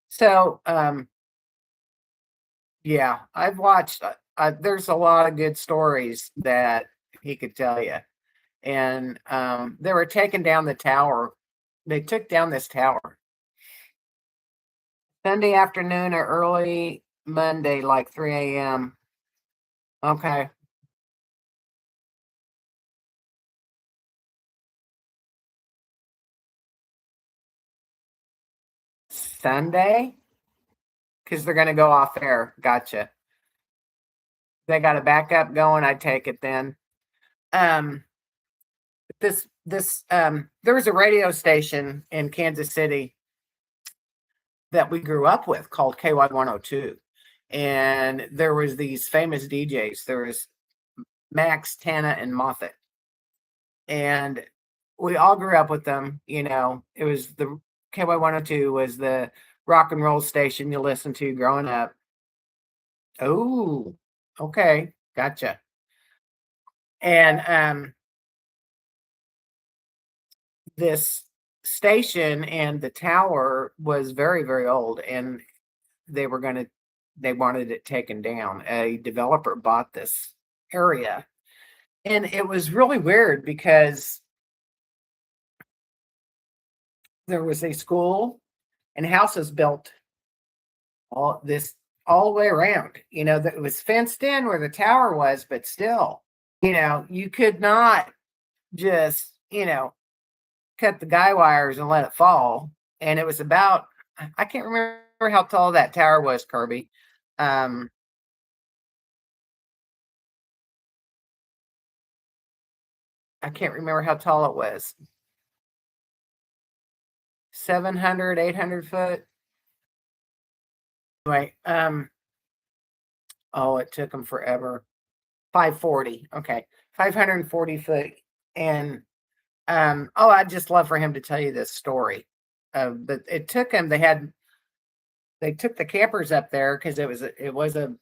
So, yeah, I've watched. There's a lot of good stories that he could tell you, and they were taking down the tower. They took down this tower Sunday afternoon or early Monday, like 3 a.m. Okay, Sunday because they're going to go off air. Gotcha. They got a backup going. I take it then. Um, there was a radio station in Kansas City that we grew up with called KY 102, and there was these famous DJs. There was Max, Tana, and Moffat, and we all grew up with them. You know, it was the KY 102 was the rock and roll station you listened to growing up. Oh, okay, gotcha. And this station and the tower was very, very old, and they were going to they wanted it taken down. A developer bought this area, and it was really weird because there was a school and houses built all the way around. You know, that it was fenced in where the tower was, but still, you know, you could not just, you know, cut the guy wires and let it fall. And it was about, I can't remember how tall that tower was, Kirby. Um, I can't remember how tall it was. 700, 800 foot. Anyway, oh, it took them forever. 540. Okay. 540 foot. And oh, I'd just love for him to tell you this story. But it took him, they took the campers up there because it was a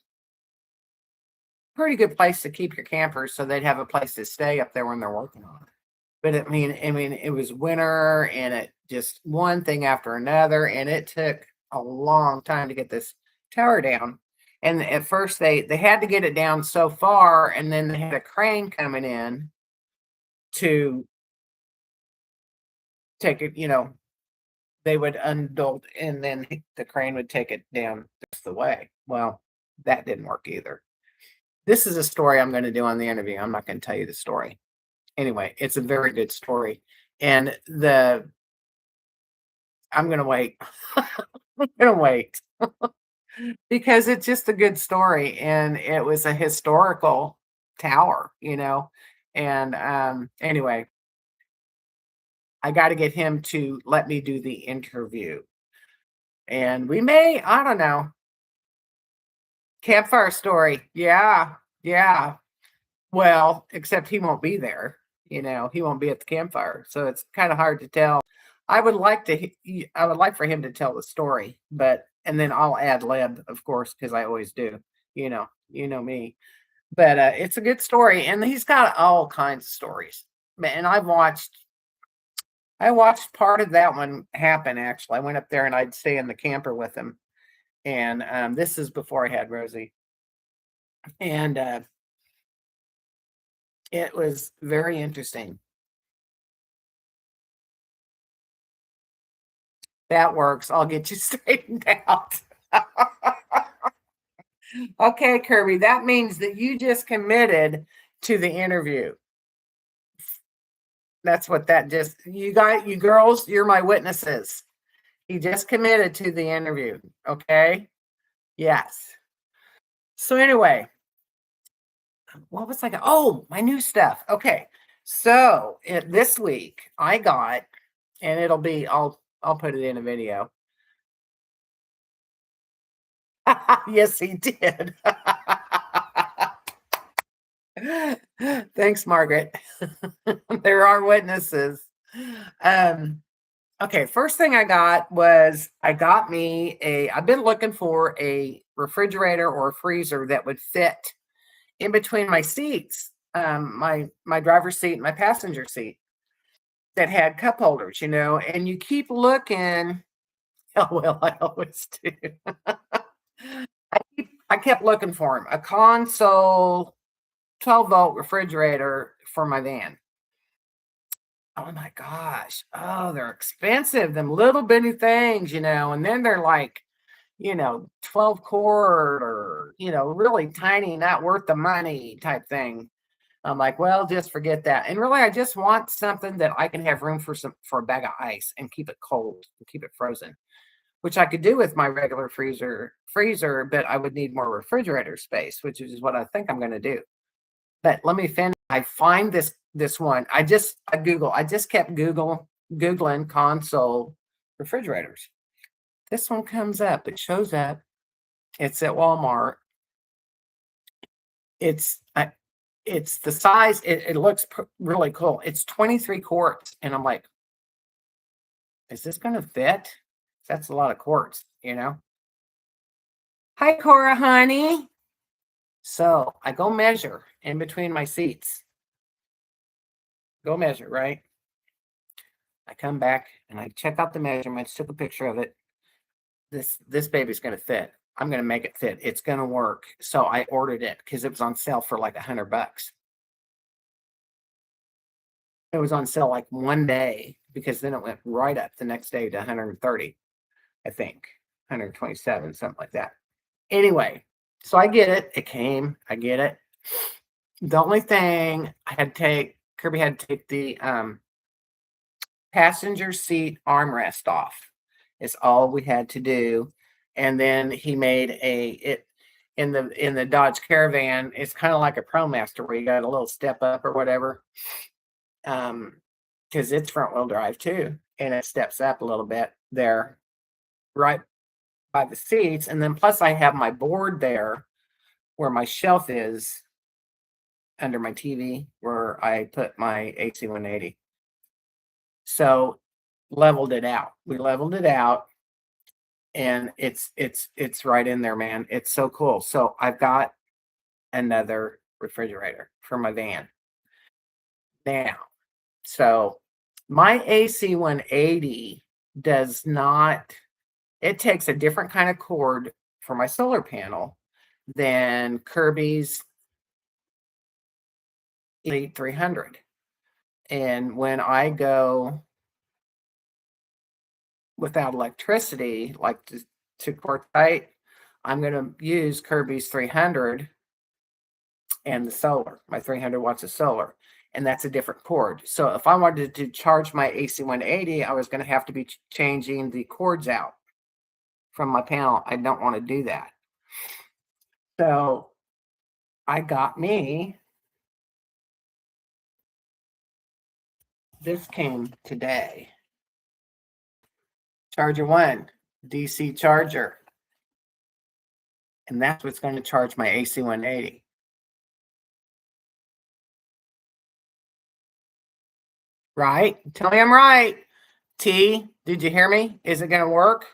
pretty good place to keep your campers so they'd have a place to stay up there when they're working on it. But I mean, it was winter and it just one thing after another, and it took a long time to get this tower down. And at first they had to get it down so far, and then they had a crane coming in to take it, you know, they would unbolt and then the crane would take it down just the way. Well, that didn't work either. This is a story I'm going to do on the interview. I'm not going to tell you the story. Anyway, it's a very good story. And I'm going to wait. I'm going to wait because it's just a good story. And it was a historical tower, you know. And anyway, I got to get him to let me do the interview. And we may, I don't know, campfire story. Yeah. Yeah. Well, except he won't be there. You know, he won't be at the campfire. So it's kind of hard to tell. I would like for him to tell the story, but and then I'll add lib, of course, because I always do. You know me. But it's a good story, and he's got all kinds of stories. And I watched part of that one happen. Actually, I went up there and I'd stay in the camper with him, and this is before I had Rosie, and it was very interesting. That works. I'll get you straightened out. Okay, Kirby, that means that you just committed to the interview. That's what that just, you girls, you're my witnesses. He just committed to the interview. Okay. Yes. So, anyway, what was I? Oh, my new stuff. Okay. So, this week I got, and I'll put it in a video. Yes, he did. Thanks, Margaret. There are witnesses. Okay, first thing I got was I've been looking for a refrigerator or a freezer that would fit in between my seats, my driver's seat and my passenger seat, that had cup holders, and you keep looking. Oh, well, I always do. I kept looking for them. A console 12-volt refrigerator for my van. Oh my gosh. Oh, they're expensive. Them little bitty things, and then they're like, 12 cord or, really tiny, not worth the money type thing. I'm like, well, just forget that. And really, I just want something that I can have room for a bag of ice and keep it cold and keep it frozen, which I could do with my regular freezer, but I would need more refrigerator space, which is what I think I'm going to do. But let me finish. I find this one. I just kept googling console refrigerators. This one comes up. It shows up. It's at Walmart. It's it's the size. It looks really cool. It's 23 quarts, and I'm like, is this going to fit? That's a lot of quarts. Hi, Cora, honey. So I go measure in between my seats. Go measure, right? I come back and I check out the measurements, took a picture of it. This baby's going to fit. I'm going to make it fit. It's going to work. So I ordered it because it was on sale for like $100. It was on sale like one day because then it went right up the next day to 130, I think, 127, something like that. Anyway, so I get it. It came. I get it. The only thing Kirby had to take the passenger seat armrest off. Is all we had to do. And then he made it in the Dodge Caravan. It's kind of like a ProMaster where you got a little step up or whatever. Because it's front wheel drive too, and it steps up a little bit there, right by the seats. And then plus I have my board there where my shelf is under my TV where I put my AC 180. So leveled it out. We leveled it out, and it's right in there, man. It's so cool. So I've got another refrigerator for my van now. So my AC 180 does not, it takes a different kind of cord for my solar panel than Kirby's Elite 300. And when I go without electricity, like to quartzite, I'm going to use Kirby's 300 and the solar, my 300 watts of solar. And that's a different cord. So if I wanted to charge my AC 180, I was going to have to be changing the cords out from my panel. I don't want to do that. So I got me, this came today. Charger 1, DC charger. And that's what's going to charge my AC 180. Right? Tell me I'm right. T, did you hear me? Is it going to work?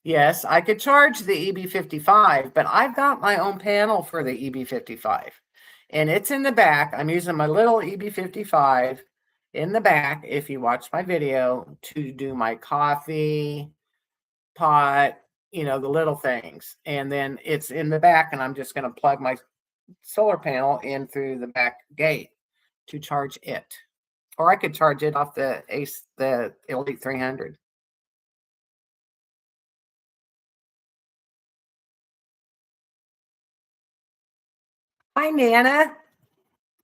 Yes, I could charge the EB55, but I've got my own panel for the EB55. And it's in the back. I'm using my little EB55 in the back, if you watch my video, to do my coffee pot, the little things. And then it's in the back, and I'm just going to plug my solar panel in through the back gate to charge it. Or I could charge it off the Elite 300. Hi, Nana.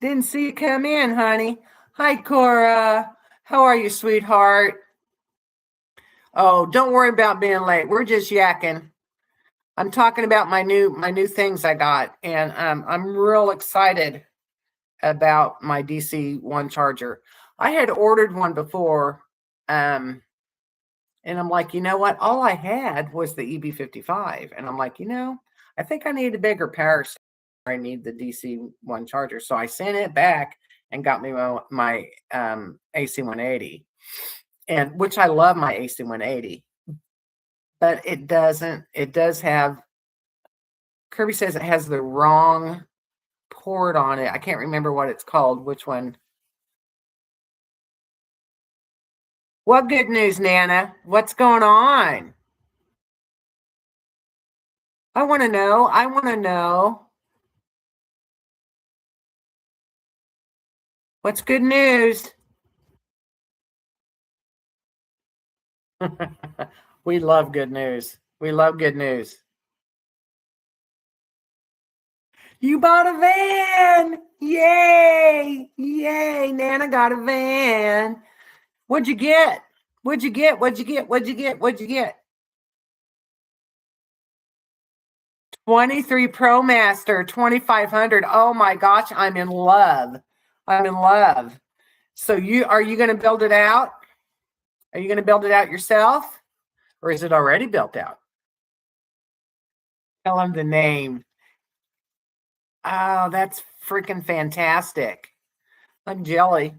Didn't see you come in, honey. Hi, Cora. How are you, sweetheart? Oh, don't worry about being late. We're just yakking. I'm talking about my new things I got, and I'm real excited about my DC-1 charger. I had ordered one before, and I'm like, you know what? All I had was the EB55, and I'm like, I think I need a bigger power. I need the DC-1 charger, so I sent it back, and got me my AC 180, and which I love my AC 180, but it doesn't. It does have. Kirby says it has the wrong port on it. I can't remember what it's called. Which one? What good news, Nana? What's going on? I want to know. I want to know. What's good news? We love good news. We love good news. You bought a van. Yay. Yay. Nana got a van. What'd you get? What'd you get? What'd you get? What'd you get? What'd you get? 23 Pro Master, 2500. Oh my gosh, I'm in love. I'm in love. So are you going to build it out? Are you going to build it out yourself? Or is it already built out? Tell them the name. Oh, that's freaking fantastic. I'm jelly.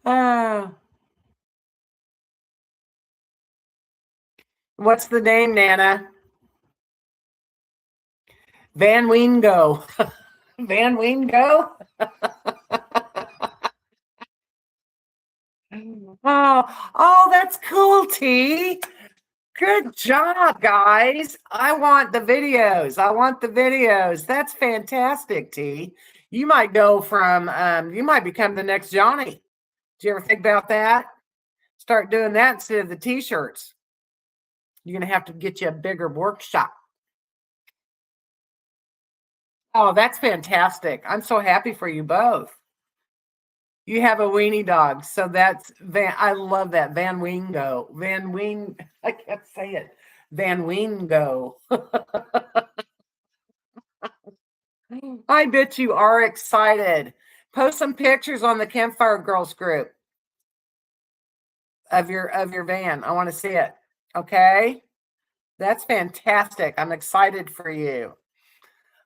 Oh. What's the name, Nana? Van Wingo. Van Wingo? Oh, that's cool, T. Good job, guys. I want the videos. I want the videos. That's fantastic, T. You might go from, you might become the next Johnny. Do you ever think about that? Start doing that instead of the t-shirts. You're going to have to get you a bigger workshop. Oh, that's fantastic. I'm so happy for you both. You have a weenie dog. So that's Van. I love that. Van Wingo. Van Wing. I can't say it. Van Wingo. I bet you are excited. Post some pictures on the Campfire Girls group of your van. I want to see it. Okay. That's fantastic. I'm excited for you.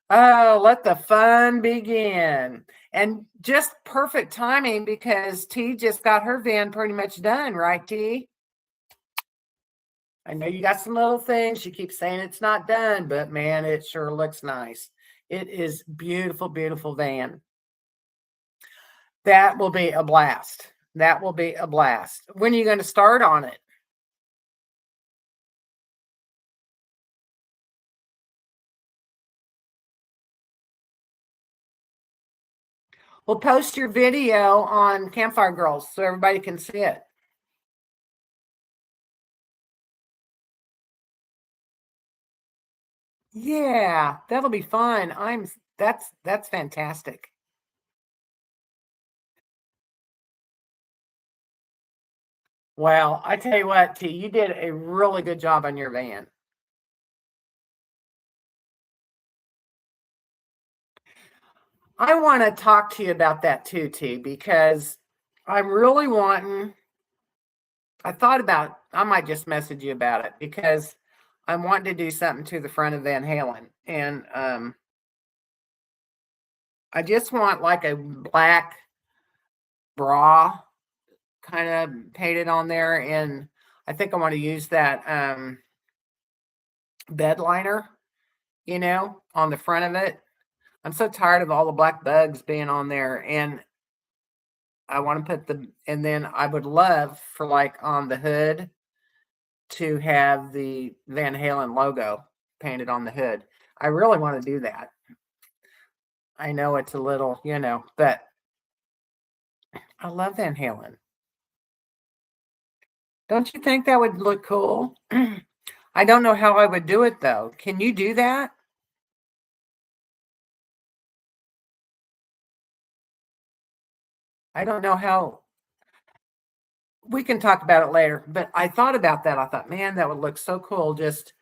Oh, let the fun begin. And just perfect timing because T just got her van pretty much done, right, T? I know you got some little things. She keeps saying it's not done, but man, it sure looks nice. It is beautiful, beautiful van. That will be a blast. That will be a blast. When are you going to start on it? We'll post your video on Campfire Girls so everybody can see it. Yeah, that'll be fun. That's fantastic. Well, I tell you what, T, you did a really good job on your van. I want to talk to you about that too, T, because I'm really wanting. I might just message you about it because I'm wanting to do something to the front of Van Halen. And I just want like a black bra kind of painted on there. And I think I want to use that bed liner, on the front of it. I'm so tired of all the black bugs being on there. And I want to and then I would love for like on the hood to have the Van Halen logo painted on the hood. I really want to do that. I know it's a little, but I love Van Halen. Don't you think that would look cool? I don't know how I would do it though. Can you do that? I don't know how. We can talk about it later, but I thought about that. I thought, man, that would look so cool. Just,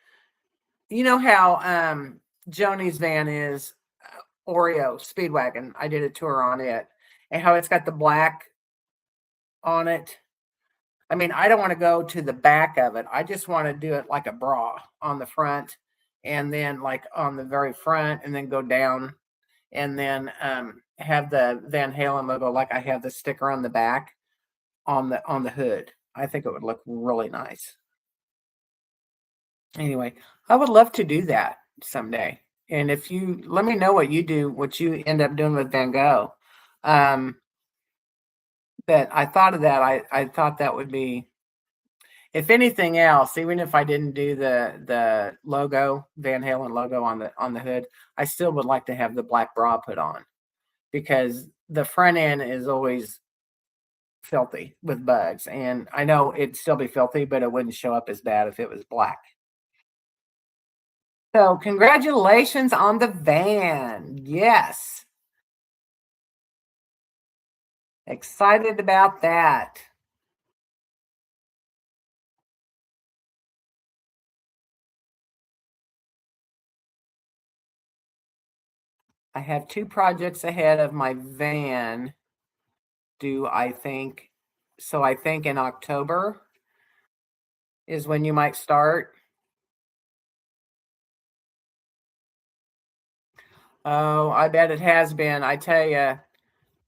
how Joni's van is Oreo Speedwagon. I did a tour on it, and how it's got the black on it. I mean, I don't want to go to the back of it. I just want to do it like a bra on the front, and then like on the very front, and then go down, and then have the Van Halen logo like I have the sticker on the back on the hood. I think it would look really nice. Anyway, I would love to do that someday. And if you let me know what you do, what you end up doing with Van Gogh. Um, but I thought of that. I thought that would be, if anything else, even if I didn't do the logo, Van Halen logo on the hood, I still would like to have the black bra put on, because the front end is always filthy with bugs. And I know it'd still be filthy, but it wouldn't show up as bad if it was black. So congratulations on the van. Yes. Excited about that. I have 2 projects ahead of my van due, I think. So I think in October is when you might start. Oh, I bet it has been. I tell you,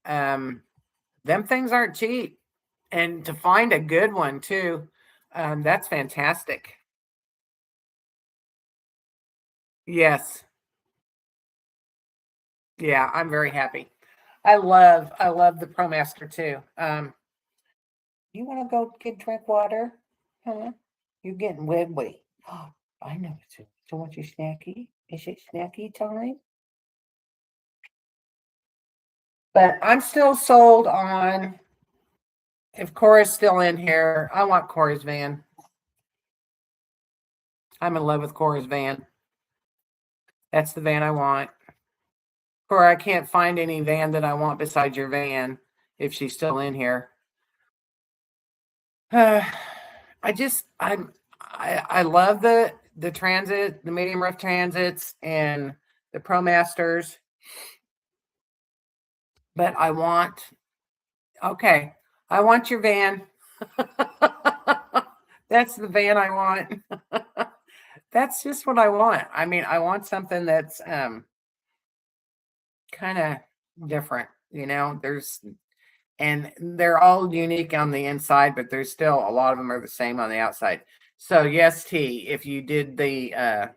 them things aren't cheap. And to find a good one too, that's fantastic. Yes. Yeah, I'm very happy. I love the ProMaster too. You want to go get drink water? Huh? You're getting wibbly. Oh, I know it's a, so want your snacky? Is it snacky time? But I'm still sold on, if Cora's still in here, I want Cora's van. I'm in love with Cora's van. That's the van I want. Cora, I can't find any van that I want besides your van if she's still in here. I just I love the transit, the medium rough transits and the ProMasters, but I want, okay, I want your van. That's the van I want. That's just what I want. I mean, I want something that's kind of different, you know. There's, and they're all unique on the inside, but there's still a lot of them are the same on the outside. So yes, T, if you did the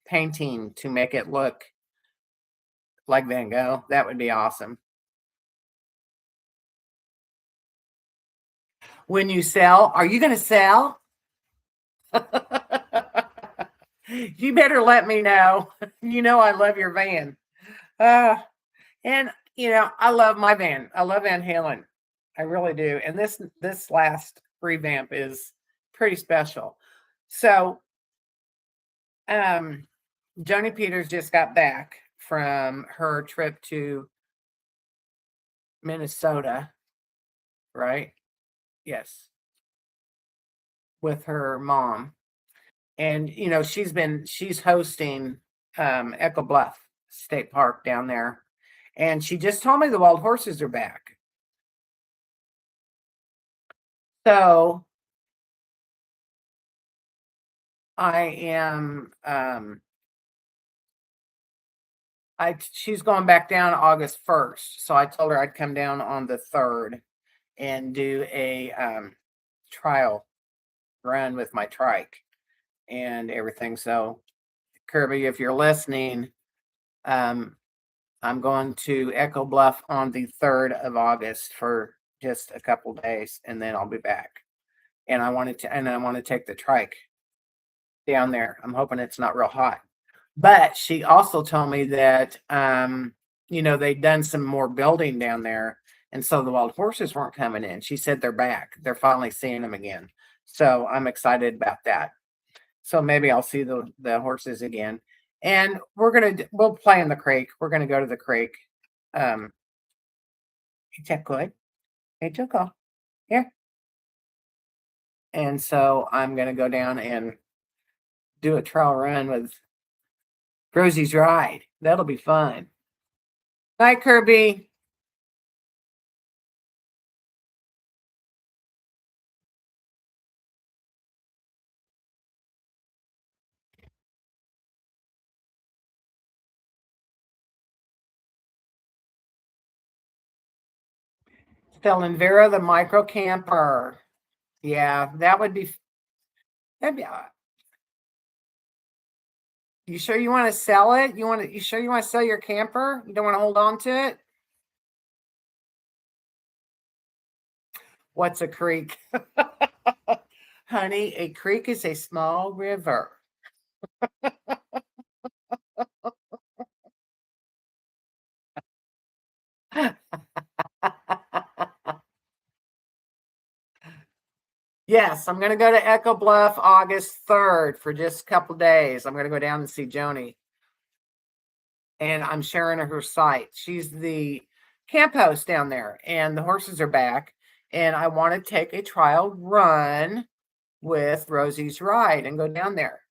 painting to make it look like Van Gogh, that would be awesome. When you sell, are you going to sell? You better let me know. You know I love your van. Uh, and you know, I love my van. I love Van Halen. I really do. And this last revamp is pretty special. So, um Joni Peters just got back from her trip to Minnesota, right? Yes, with her mom. And you know, she's hosting Echo Bluff State Park down there. And she just told me the wild horses are back. So I am she's going back down August 1st. So I told her I'd come down on the 3rd and do a trial run with my trike and everything. So Kirby, if you're listening, um, I'm going to Echo Bluff on the 3rd of August for just a couple days, and then I'll be back. And I want to take the trike down there. I'm hoping it's not real hot. But she also told me that you know, they'd done some more building down there, and so the wild horses weren't coming in. She said they're back. They're finally seeing them again. So I'm excited about that. So maybe I'll see the horses again. And we'll play in the creek. We're gonna go to the creek. Um, is that good? Hey, Tuco. Here. And so I'm gonna go down and do a trail run with Rosie's ride. That'll be fun. Bye, Kirby. Selling Vera the micro camper. Yeah, that'd be. You sure you want to sell it? You sure you want to sell your camper? You don't want to hold on to it? What's a creek? Honey, a creek is a small river. Yes, I'm going to go to Echo Bluff August 3rd for just a couple days. I'm going to go down and see Joni. And I'm sharing her site. She's the camp host down there, and the horses are back. And I want to take a trial run with Rosie's Ride and go down there.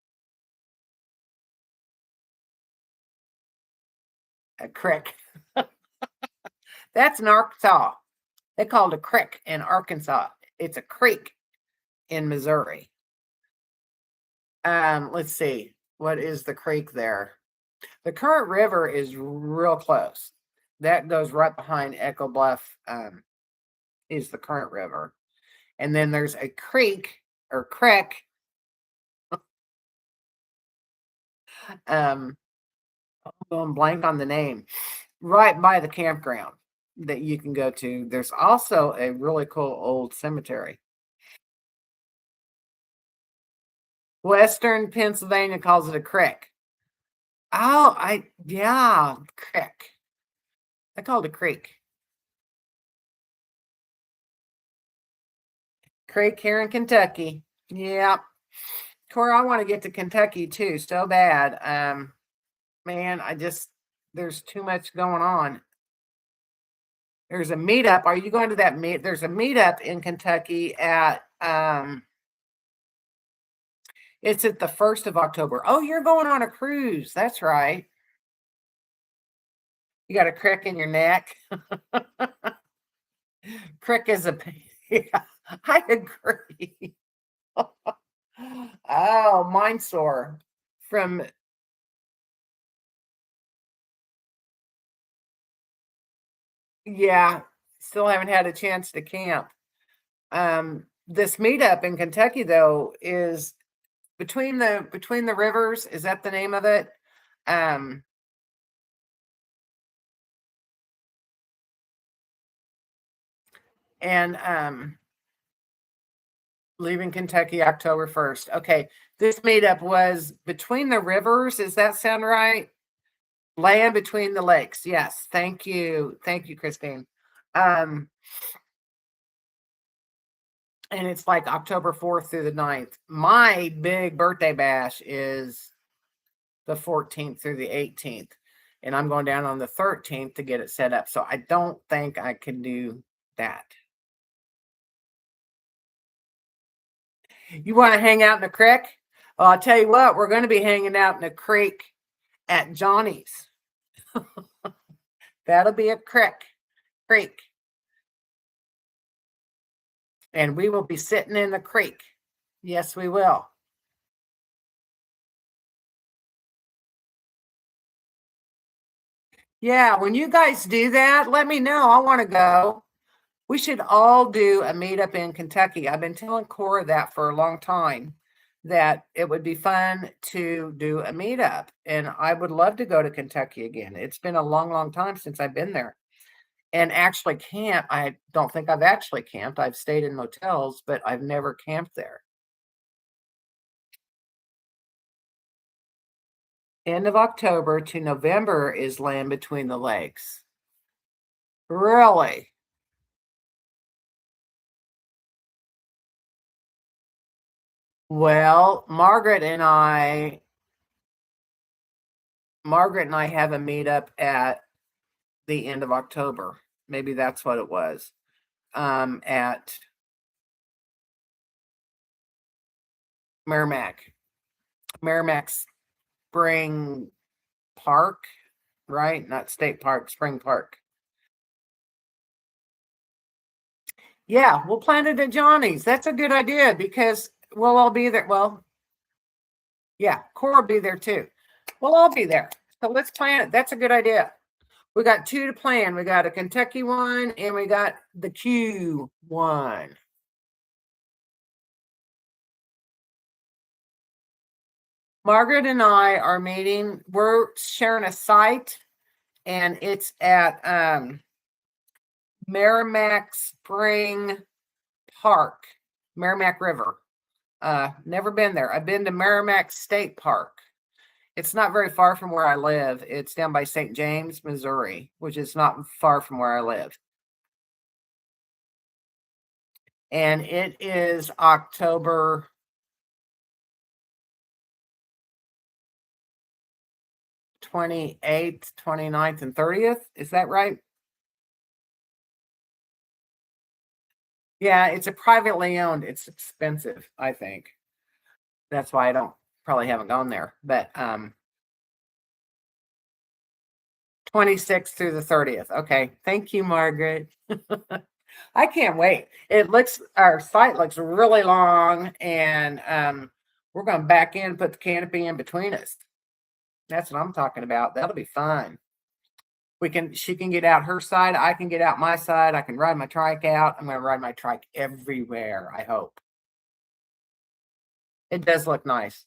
A crick. That's in Arkansas. They call it a crick in Arkansas. It's a creek in Missouri. Let's see. What is the creek there? The Current River is real close. That goes right behind Echo Bluff, is the Current River. And then there's a creek or creek. I'm going blank on the name. Right by the campground that you can go to. There's also a really cool old cemetery. Western Pennsylvania calls it a creek. Oh, creek. I called it a creek. Creek here in Kentucky. Yeah. Cora, I want to get to Kentucky too, so bad. Man, there's too much going on. There's a meetup. Are you going to that meet? There's a meetup in Kentucky at it's at the 1st of October. Oh, you're going on a cruise. That's right. You got a crick in your neck. Crick is a pain. Yeah, I agree. Oh, mine sore from yeah, still haven't had a chance to camp. This meetup in Kentucky though is between the rivers. Is that the name of it? Um, and leaving Kentucky October 1st. Okay, this meetup was between the rivers. Does that sound right? Land between the lakes. Yes, thank you, Christine. And it's like October 4th through the 9th. My big birthday bash is the 14th through the 18th. And I'm going down on the 13th to get it set up. So I don't think I can do that. You want to hang out in the creek? Well, I'll tell you what, we're going to be hanging out in a creek at Johnny's. That'll be a creek. And we will be sitting in the creek. Yes, we will. Yeah, when you guys do that, let me know. I want to go. We should all do a meetup in Kentucky. I've been telling Cora that for a long time, that it would be fun to do a meetup. And I would love to go to Kentucky again. It's been a long, long time since I've been there. And actually camp, I don't think I've actually camped. I've stayed in motels, but I've never camped there. End of October to November is Land Between the Lakes. Really? Well, Margaret and I have a meetup at the end of October. Maybe that's what it was. At Merrimack Spring Park, right? Not State Park, Spring Park. Yeah, we'll plan it at Johnny's. That's a good idea because we'll all be there. Well, yeah, Cora will be there too. We'll all be there. So let's plan it. That's a good idea. We got two to plan. We got a Kentucky one and we got the Q one. Margaret and I are meeting. We're sharing a site, and it's at Merrimack Spring Park, Merrimack River. Never been there. I've been to Merrimack State Park. It's not very far from where I live. It's down by St. James, Missouri, which is not far from where I live. And it is October 28th, 29th, and 30th. Is that right? Yeah, it's a privately owned. It's expensive, I think. That's why I don't probably haven't gone there. But 26th through the 30th. Okay. Thank you, Margaret. I can't wait. Our site looks really long, and we're going to back in, put the canopy in between us. That's what I'm talking about. That'll be fun. She can get out her side. I can get out my side. I can ride my trike out. I'm going to ride my trike everywhere, I hope. It does look nice.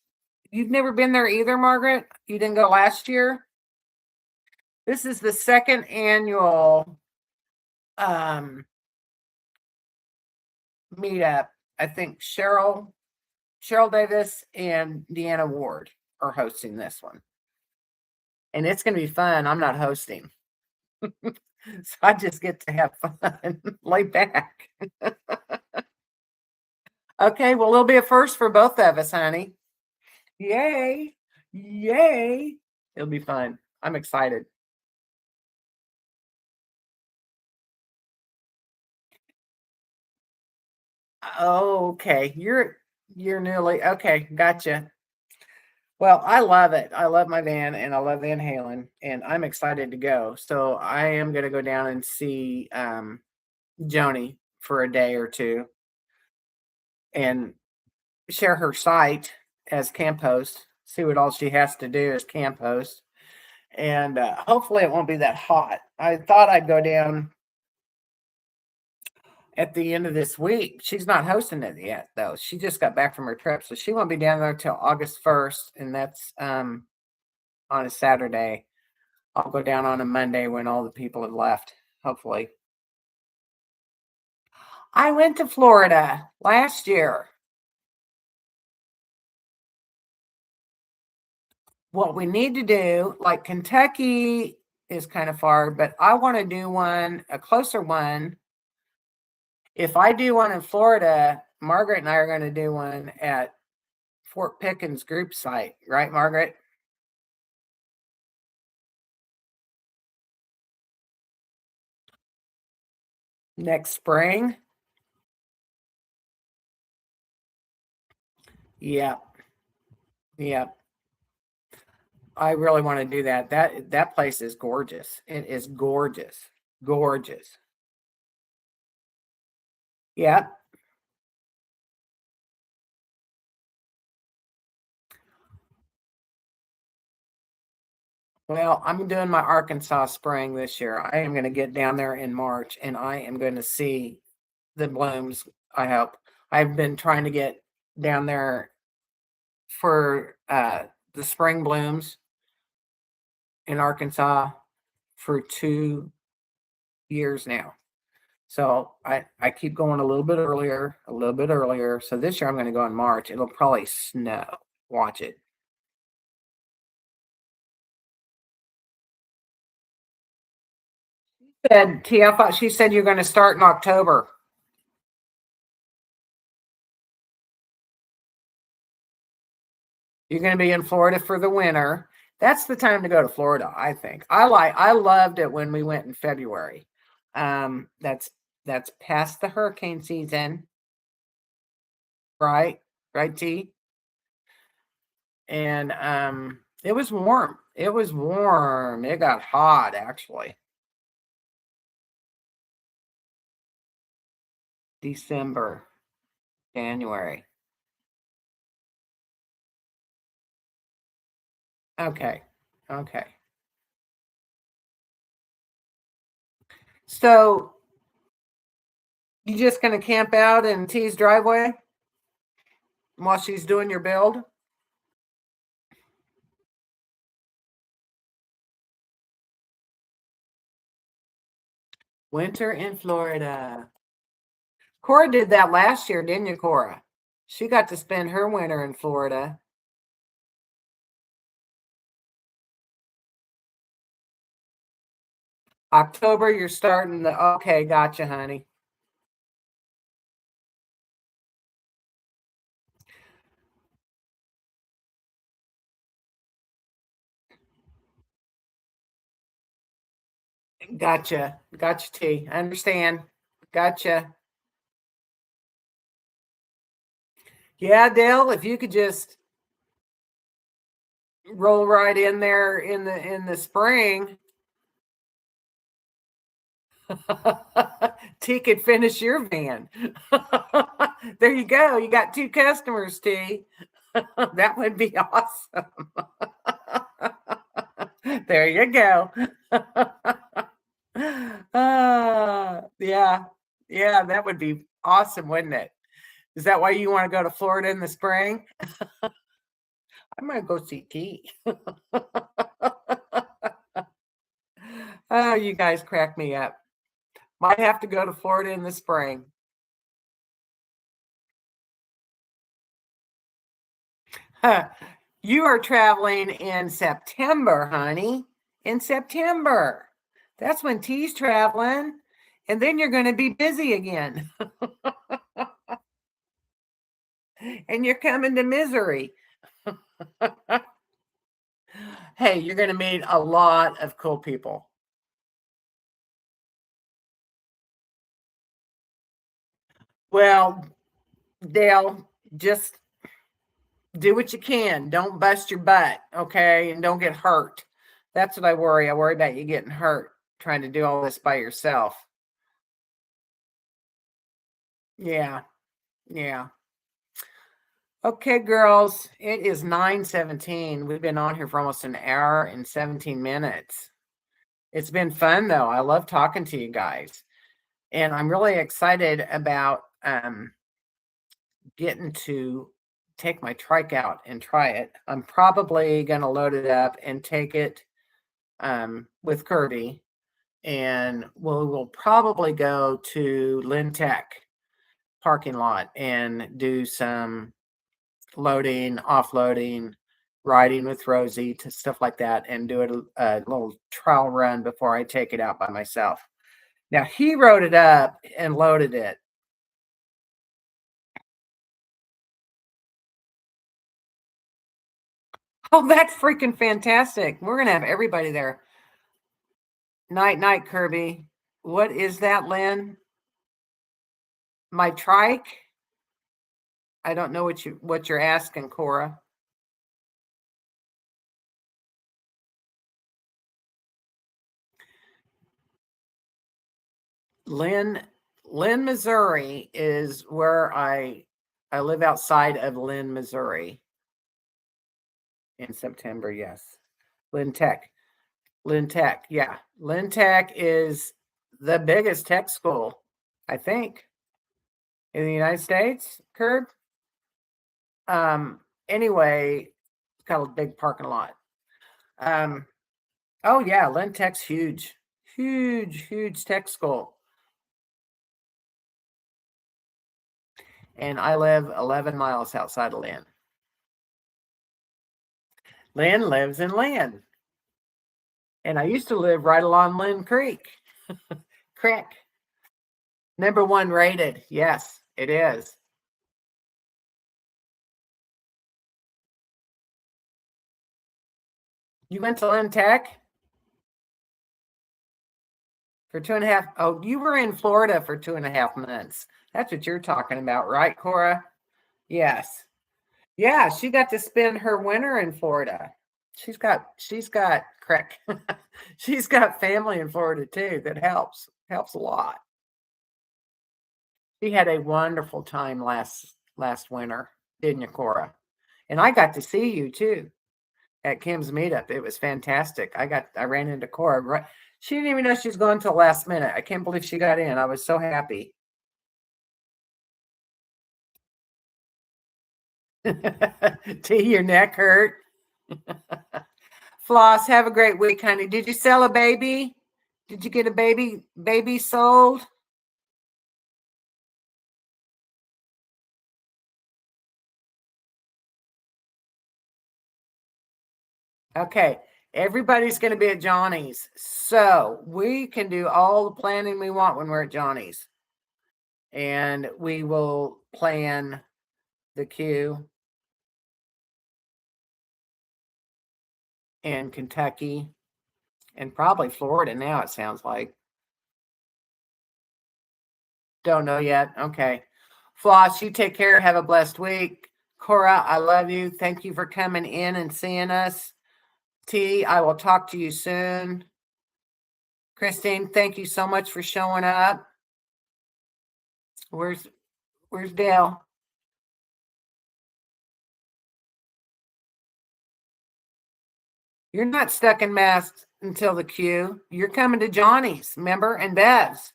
You've never been there either, Margaret? You didn't go last year? This is the second annual meetup. I think Cheryl Davis and Deanna Ward are hosting this one. And it's going to be fun. I'm not hosting. So I just get to have fun, lay back. Okay, well, it'll be a first for both of us, honey. Yay. Yay. It'll be fun. I'm excited. Okay, you're newly okay. Gotcha. Well, I love it. I love my van, and I love Van Halen, and I'm excited to go. So I am going to go down and see Joni for a day or two, and share her site as camp host. See what all she has to do as camp host, and hopefully it won't be that hot. I thought I'd go down at the end of this week. She's not hosting it yet, though. She just got back from her trip, so she won't be down there till August 1st, and that's on a Saturday. I'll go down on a Monday when all the people have left, hopefully. I went to Florida last year. What we need to do, like Kentucky is kind of far, but I want to do a closer one. If I do one in Florida, Margaret and I are going to do one at Fort Pickens group site, right, Margaret? Next spring. Yeah. Yeah. I really want to do that. That place is gorgeous. It is gorgeous. Gorgeous. Yeah. Well, I'm doing my Arkansas spring this year. I am going to get down there in March, and I am going to see the blooms. I hope. I've been trying to get down there for the spring blooms in Arkansas for 2 years now. So I keep going a little bit earlier, a little bit earlier. So this year I'm going to go in March. It'll probably snow. Watch it. Said TF, she said you're going to start in October. You're going to be in Florida for the winter. That's the time to go to Florida, I think. I loved it when we went in February. That's past the hurricane season, right? Right, T? And it was warm. It was warm. It got hot actually. December, January. Okay. Okay. So you just going to camp out in T's driveway while she's doing your build? Winter in Florida. Cora did that last year, didn't you, Cora? She got to spend her winter in Florida. October, you're starting the, okay, gotcha, honey. Gotcha. Gotcha, T. I understand. Gotcha. Yeah, Dale, if you could just roll right in there in the spring, T could finish your van. There you go. You got 2 customers, T. That would be awesome. There you go. Yeah. Yeah, that would be awesome, wouldn't it? Is that why you want to go to Florida in the spring? I'm going to go see T. Oh, you guys crack me up. Might have to go to Florida in the spring. You are traveling in September, honey. In September. That's when T's traveling. And then you're going to be busy again. And you're coming to Missouri. Hey, you're going to meet a lot of cool people. Well, Dale, just do what you can. Don't bust your butt, okay? And don't get hurt. That's what I worry. I worry about you getting hurt trying to do all this by yourself. Yeah. Yeah. Okay, girls, it is 9:17. We've been on here for almost an hour and 17 minutes. It's been fun though. I love talking to you guys. And I'm really excited about getting to take my trike out and try it. I'm probably going to load it up and take it with Kirby, and we'll probably go to Lin-Tech parking lot and do some loading, offloading, riding with Rosie to stuff like that, and do a little trial run before I take it out by myself. Now he wrote it up and loaded it. Oh, that's freaking fantastic. We're going to have everybody there. Night, night, Kirby. What is that, Lynn? My trike? I don't know what you're asking, Cora. Lynn, Missouri is where I live outside of Lynn, Missouri. In September, yes. Lynn Tech. Lynn Tech, yeah. Lynn Tech is the biggest tech school, I think, in the United States, Curb. Anyway, it's got a big parking lot. Oh yeah, Lynn Tech's huge. Huge, huge tech school. And I live 11 miles outside of Lynn. Lynn lives in Lynn. And I used to live right along Lynn Creek. Creek. #1 rated. Yes, it is. You went to Lynn Tech for 2.5. Oh, you were in Florida for 2.5 months. That's what you're talking about, right, Cora? Yes. Yeah, she got to spend her winter in Florida. She's got correct. She's got family in Florida too. That helps a lot. She had a wonderful time last winter, didn't you, Cora? And I got to see you too. at Kim's meetup. It was fantastic. I ran into Cora. Right, she didn't even know she was going till last minute. I can't believe she got in. I was so happy. T, your neck hurt. Floss, have a great week, honey. Did you sell a baby? Did you get a baby sold? Okay. Everybody's going to be at Johnny's. So we can do all the planning we want when we're at Johnny's. And we will plan the queue in Kentucky and probably Florida now, it sounds like. Don't know yet. Okay. Floss, you take care. Have a blessed week. Cora, I love you. Thank you for coming in and seeing us. T, I will talk to you soon. Christine, thank you so much for showing up. Where's Dale? You're not stuck in Mass until the queue. You're coming to Johnny's, remember? And Bev's.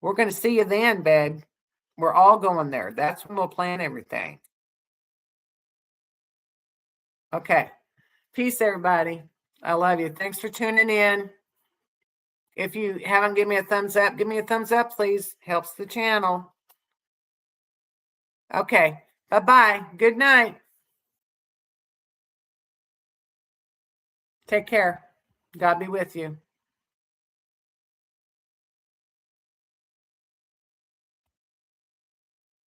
We're going to see you then, babe. We're all going there. That's when we'll plan everything. Okay. Peace, everybody. I love you. Thanks for tuning in. If you haven't given me a thumbs up, give me a thumbs up, please. Helps the channel. Okay. Bye-bye. Good night. Take care. God be with you.